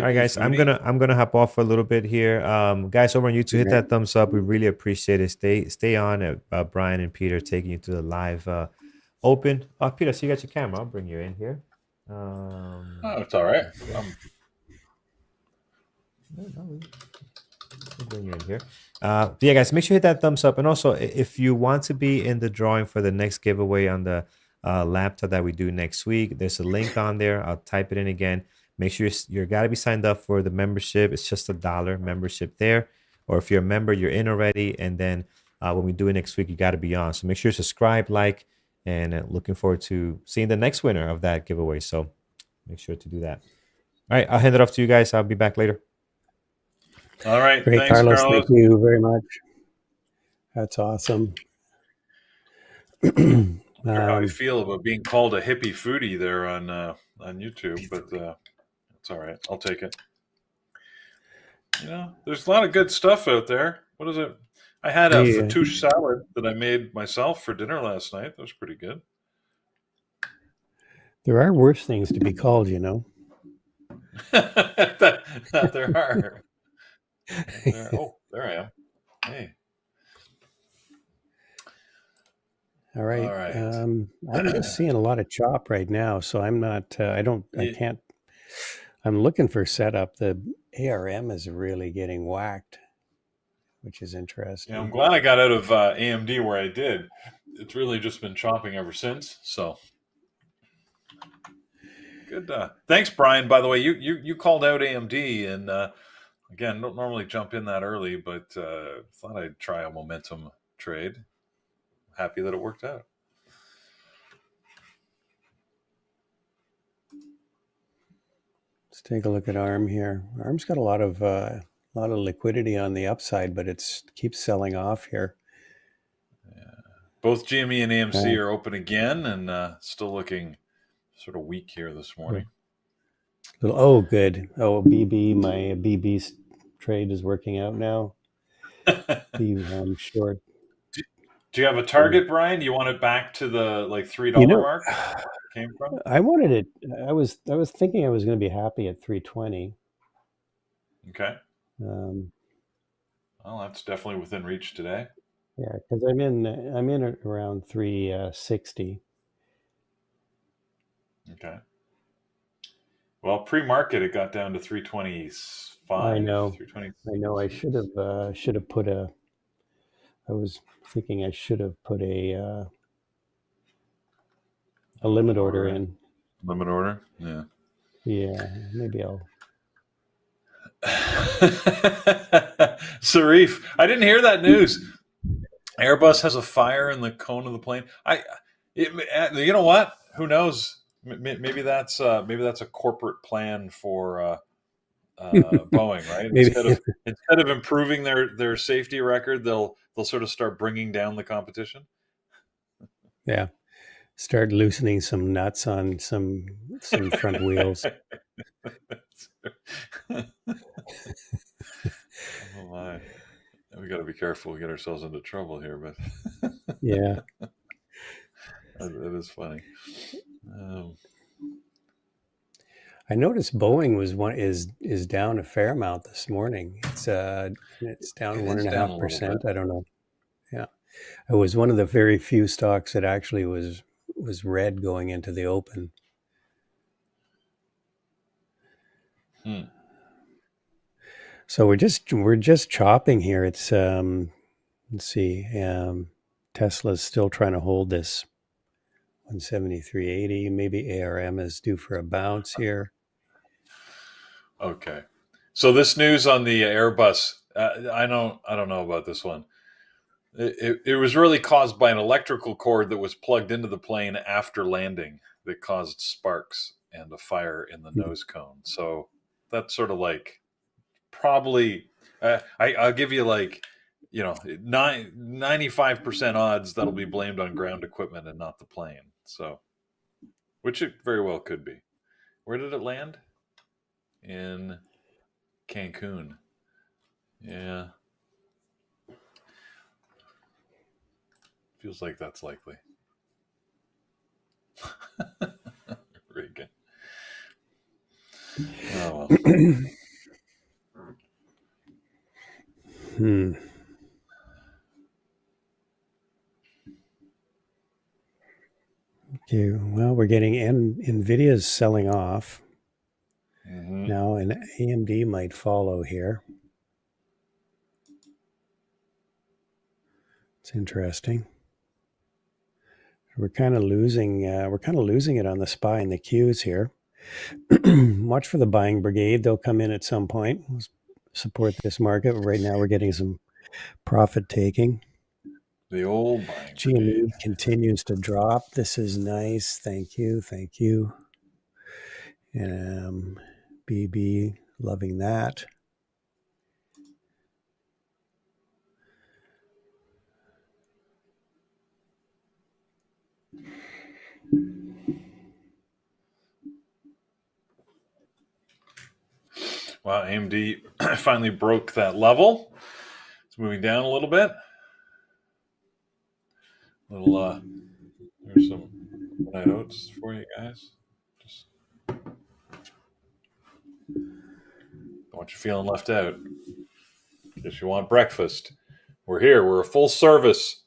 right, guys, I'm gonna hop off for a little bit here. Guys over on YouTube, hit that thumbs up. We really appreciate it. Stay on. Brian and Peter taking you to the live open. Oh, Peter, so you got your camera. I'll bring you in here. Oh, it's all right. We'll bring you in here. Yeah, guys, make sure you hit that thumbs up. And also, if you want to be in the drawing for the next giveaway on the laptop that we do next week, there's a link on there. I'll type it in again. Make sure you're got to be signed up for the membership. It's just $1 membership there. Or if you're a member, you're in already. And then when we do it next week, you got to be on. So make sure you subscribe, like, and looking forward to seeing the next winner of that giveaway. So make sure to do that. All right, I'll hand it off to you guys. I'll be back later. All right. Great, Thanks, Carlos. Carlos. Thank you very much. That's awesome. I'm not sure how I feel about being called a hippie foodie there on YouTube, but it's all right. I'll take it. There's a lot of good stuff out there. What is it? I had a fattoush salad that I made myself for dinner last night. That was pretty good. There are worse things to be called, you know. that there are. Oh, there I am. Hey. All right. I'm just seeing a lot of chop right now, so I'm not. I can't. I'm looking for setup. The ARM is really getting whacked, which is interesting. Yeah, I'm glad I got out of AMD where I did. It's really just been chopping ever since. So good. Thanks, Brian. By the way, you called out AMD, and again, don't normally jump in that early, but thought I'd try a momentum trade. Happy that it worked out. Let's take a look at ARM here. ARM's got a lot of liquidity on the upside, but it keeps selling off here. Yeah. Both GME and AMC are open again, and still looking sort of weak here this morning. Oh, good. Oh, BB, my BB trade is working out now. I'm short. Do you have a target, Brian? Do you want it back to the $3 mark? Came from? I wanted it. I was thinking I was going to be happy at 320. Okay. Well, that's definitely within reach today. Yeah, because I'm in around 360. Okay. Well, pre-market it got down to 325. I know. I should have put a. I was thinking I should have put a limit order in. Limit order? Yeah. Yeah, maybe I'll. Sarif, I didn't hear that news. Airbus has a fire in the cone of the plane. You know what? Who knows? Maybe that's a corporate plan for Boeing, right? Instead of improving their safety record, they'll sort of start bringing down the competition. Yeah, start loosening some nuts on some front wheels. Oh my! We got to be careful. We get ourselves into trouble here, but yeah, it is funny. I noticed Boeing is down a fair amount this morning. It's down 1.5%. I don't know. Yeah, it was one of the very few stocks that actually was red going into the open. So we're just chopping here. It's let's see. Tesla's still trying to hold this 173.80. Maybe ARM is due for a bounce here. Okay, so this news on the Airbus, I don't know about this one. It was really caused by an electrical cord that was plugged into the plane after landing that caused sparks and a fire in the nose cone. So that's sort of probably I'll give you 95% odds that'll be blamed on ground equipment and not the plane. So, which it very well could be. Where did it land? In Cancun. Yeah. Feels like that's likely. Reagan. Oh well. Okay, well, we're getting NVIDIA's selling off. Now, an AMD might follow here. It's interesting. We're kind of losing it on the SPY and the Qs here. Watch for the buying brigade. They'll come in at some point. We'll support this market. Right now we're getting some profit taking. The old buying brigade. GME continues to drop. This is nice. Thank you. Thank you. BB, loving that. Wow, AMD finally broke that level. It's moving down a little bit. There's some anecdotes for you guys. Just don't want you feeling left out. If you want breakfast, we're here. We're a full service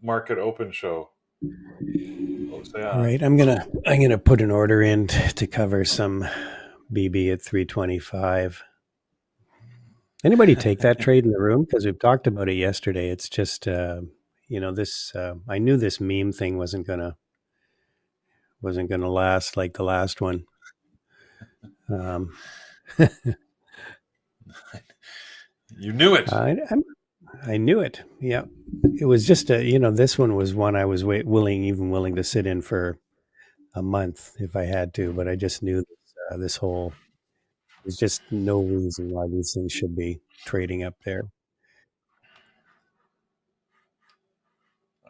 market open show. All right, I'm gonna put an order in to cover some BB at 325. Anybody take that trade in the room? Because we've talked about it yesterday. It's just this. I knew this meme thing wasn't gonna last like the last one. You knew it. I knew it. Yeah, it was just this one was one I was willing to sit in for a month if I had to, but I just knew this whole. There's just no reason why these things should be trading up there.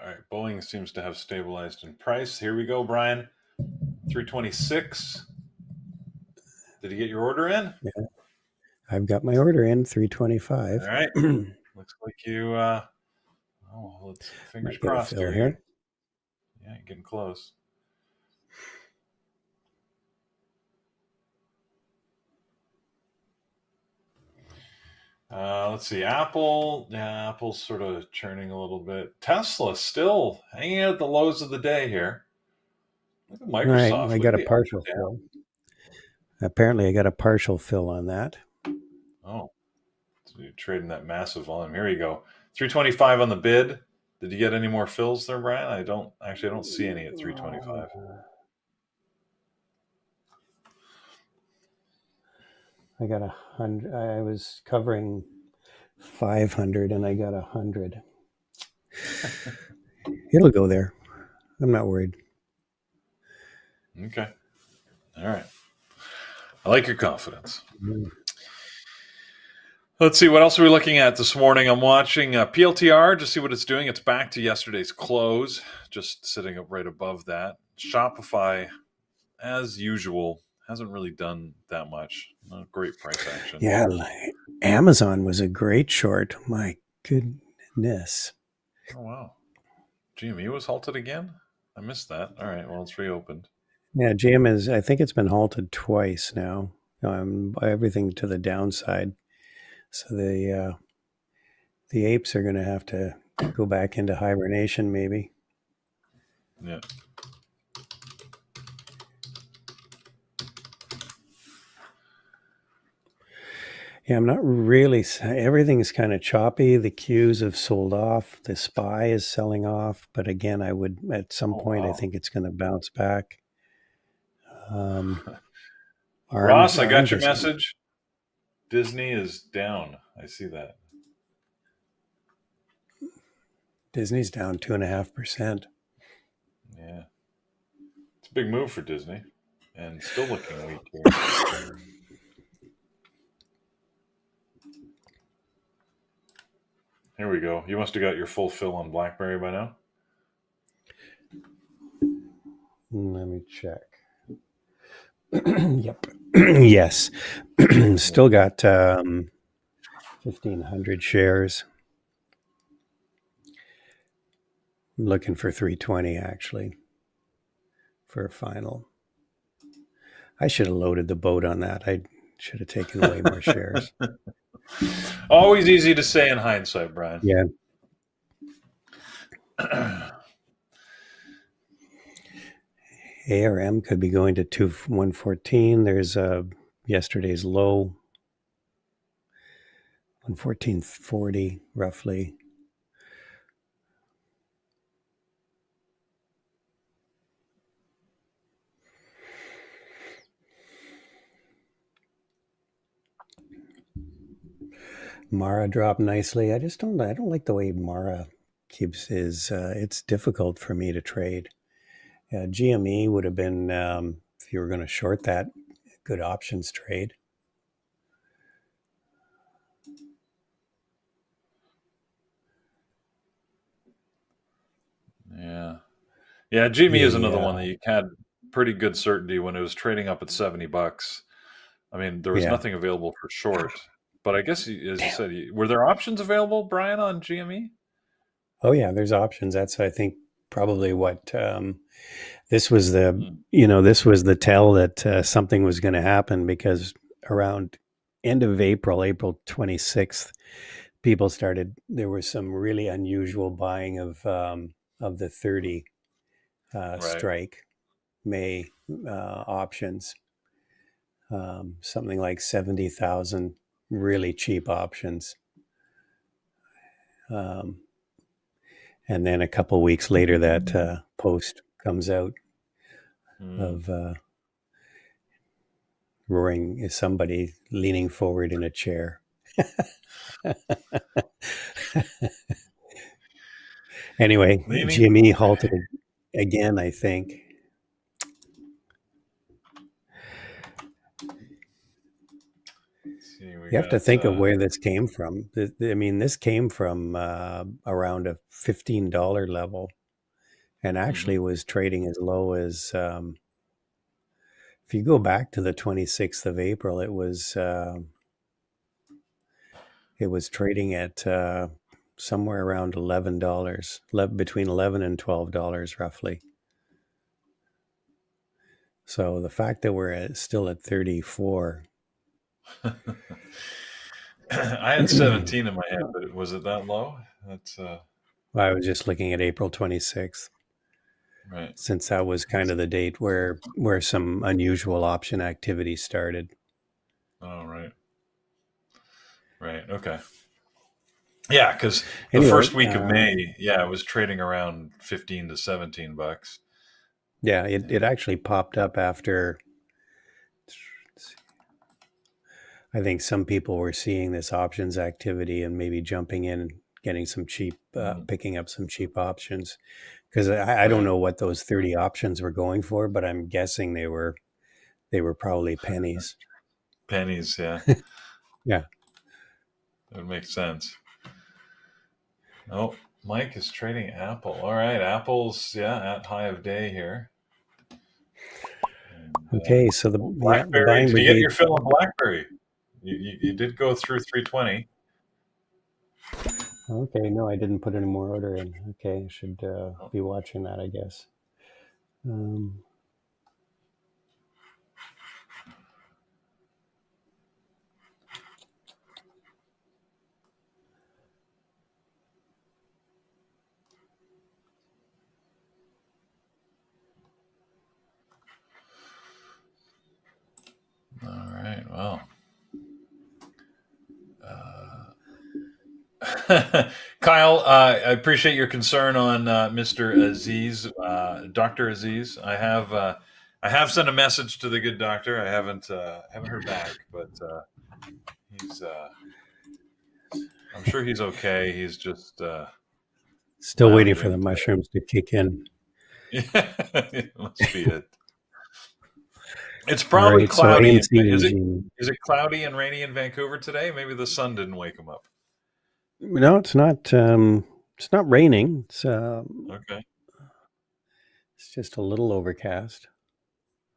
All right, Boeing seems to have stabilized in price. Here we go, Brian. 326. Did you get your order in? Yeah, I've got my order in 325. All right. Looks like you. Let's fingers crossed here. Yeah, getting close. Let's see. Apple. Yeah, Apple's sort of churning a little bit. Tesla still hanging out at the lows of the day here. Look at Microsoft. All right, I got a partial fill. Apparently, I got a partial fill on that. Oh, so you're trading that massive volume. Here you go. 325 on the bid. Did you get any more fills there, Brian? I don't see any at 325. I got 100. I was covering 500 and I got 100. It'll go there. I'm not worried. Okay. All right. I like your confidence. Let's see. What else are we looking at this morning? I'm watching PLTR to see what it's doing. It's back to yesterday's close, just sitting up right above that. Shopify, as usual, hasn't really done that much. Not great price action. Yeah, Amazon was a great short. My goodness. Oh, wow. GME was halted again? I missed that. All right. Well, it's reopened. Yeah, GM I think it's been halted twice now. Everything to the downside. So the apes are going to have to go back into hibernation, maybe. Yeah. Yeah, I'm not really. Everything's kind of choppy. The Qs have sold off. The SPY is selling off. But again, I would at some point, I think it's going to bounce back. Ross, I got your message. Disney is down. I see that. Disney's down 2.5%. Yeah. It's a big move for Disney and still looking weak here. Here we go. You must have got your full fill on BlackBerry by now. Let me check. Yep. Yes. Still got 1,500 shares. I'm looking for 320 actually for a final. I should have loaded the boat on that. I should have taken away more shares. Always easy to say in hindsight, Brian. Yeah. ARM could be going to 114. There's yesterday's low, 114.40 roughly. Mara dropped nicely. I don't like the way Mara keeps his. It's difficult for me to trade. GME would have been, if you were going to short that, good options trade. Yeah, GME is another one that you had pretty good certainty when it was trading up at $70. I mean, there was nothing available for short, but I guess, as you said, were there options available, Brian, on GME? Oh yeah, there's options. That's, I think, probably what this was the tell that something was going to happen, because around end of April 26th, there was some really unusual buying of the 30 strike May options, something like 70,000 really cheap options. And then a couple weeks later, that post comes out of roaring is somebody leaning forward in a chair. Anyway, GME halted again, I think. You have to think of where this came from. I mean, this came from around a $15 level, and actually was trading as low as, if you go back to the 26th of April, it was trading at somewhere around $11, between $11 and $12 roughly. So the fact that we're still at 34. I had 17 in my head, but was it that low? That's. I was just looking at April 26th. Right. Since that was kind of the date where some unusual option activity started. Oh, right. Right. Okay. Yeah, because the first week of May, it was trading around $15 to $17. Yeah, it actually popped up after. I think some people were seeing this options activity and maybe jumping in and getting some cheap, picking up some cheap options. Because I don't know what those 30 options were going for, but I'm guessing they were probably pennies. Pennies, yeah. Yeah. That would make sense. Oh, Mike is trading Apple. All right, Apple's at high of day here. And, okay, so the buying did brigade. you get your fill on BlackBerry? You did go through 320. Okay, no, I didn't put any more order in. Okay, I should be watching that, I guess. All right, well. Kyle, I appreciate your concern on Mr. Aziz, Dr. Aziz. I have sent a message to the good doctor. I haven't heard back, but he's I'm sure he's okay. He's just still waiting for the mushrooms to kick in. Yeah, it must be it. It's probably cloudy. Is it cloudy and rainy in Vancouver today? Maybe the sun didn't wake him up. No, it's not. It's not raining. It's okay. It's just a little overcast.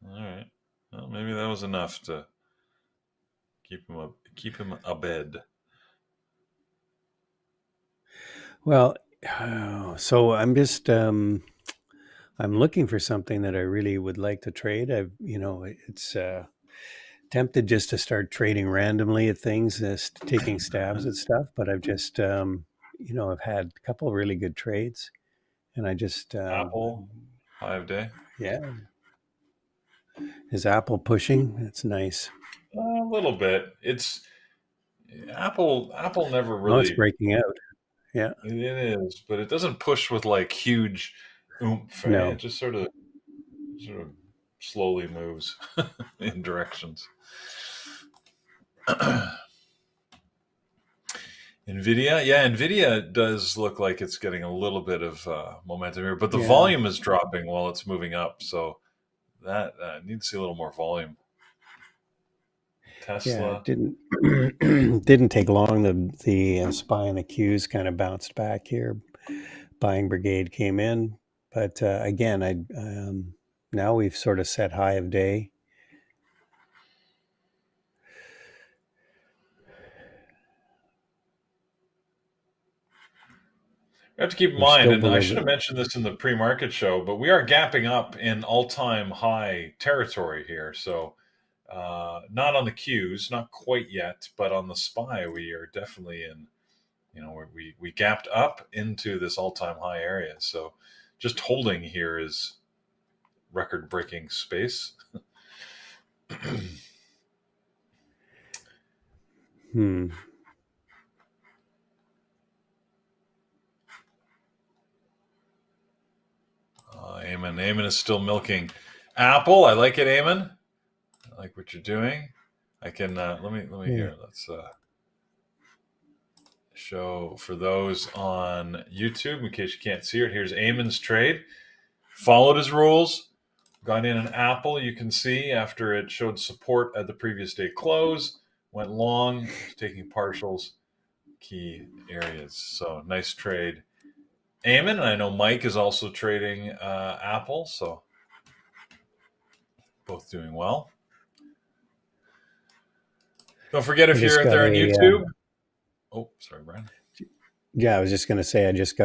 All right. Well, maybe that was enough to keep him abed. Well, so I'm just I'm looking for something that I really would like to trade. It's tempted just to start trading randomly at things, taking stabs at stuff. But I've just I've had a couple of really good trades, and I just Apple 5 day. Yeah. Is Apple pushing? It's nice. A little bit. It's Apple never really. Oh, it's breaking out. Yeah, it is, but it doesn't push with like huge oomph. Right? No, it just sort of slowly moves in directions. Nvidia, yeah, Nvidia does look like it's getting a little bit of momentum here, but the Yeah. volume is dropping while it's moving up. So that need to see a little more volume. Tesla. Yeah, it didn't take long. The SPY and the Qs kind of bounced back here. Buying brigade came in, but again, now we've sort of set high of day. We have to keep in mind, and I should have mentioned this in the pre-market show, but we are gapping up in all-time high territory here. So not on the Qs, not quite yet, but on the SPY, we are definitely in, we gapped up into this all-time high area. So just holding here is record-breaking space. Eamon is still milking Apple. I like it, Eamon. I like what you're doing. I can let me here. Let's show for those on YouTube in case you can't see it. Here's Eamon's trade. Followed his rules. Got in an Apple. You can see after it showed support at the previous day close, went long, taking partials, key areas. So nice trade. Eamon, and I know Mike is also trading Apple, so both doing well. Don't forget if you're there on YouTube. Oh, sorry, Brian. Yeah, I was just going to say I just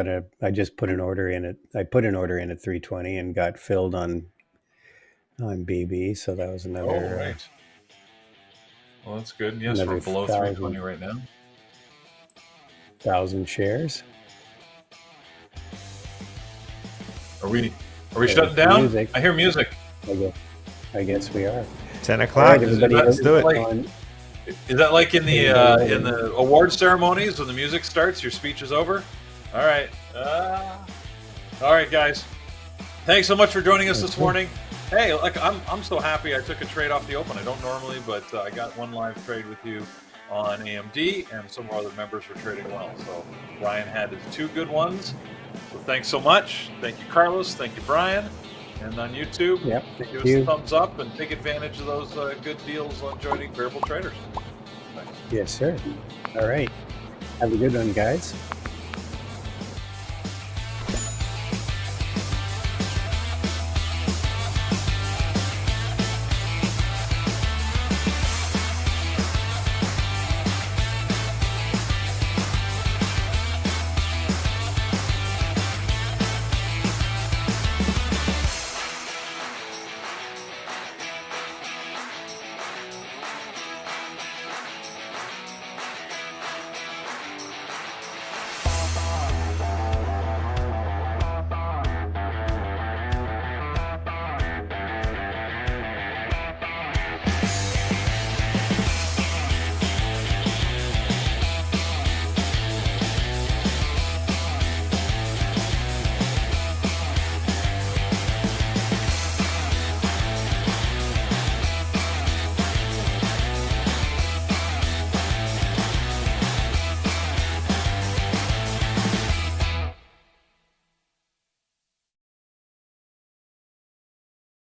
put an order in I put an order in at 320 and got filled on BB, so that was another. Oh, right. Well, that's good. Yes, we're below 320 right now. 1,000 shares. Are we shutting down? Music. I hear music. I guess we are. 10 o'clock. Let's do it. Is that like in the award ceremonies when the music starts, your speech is over? All right. All right, guys. Thanks so much for joining us this morning. Hey, I'm so happy I took a trade off the open. I don't normally, but I got one live trade with you on AMD, and some of our other members were trading well. So Brian had his 2 good ones. So thanks so much. Thank you, Carlos. Thank you, Brian. And on YouTube, give us a thumbs up and take advantage of those good deals on joining Variable Traders. Thanks. Yes, sir. All right. Have a good one, guys.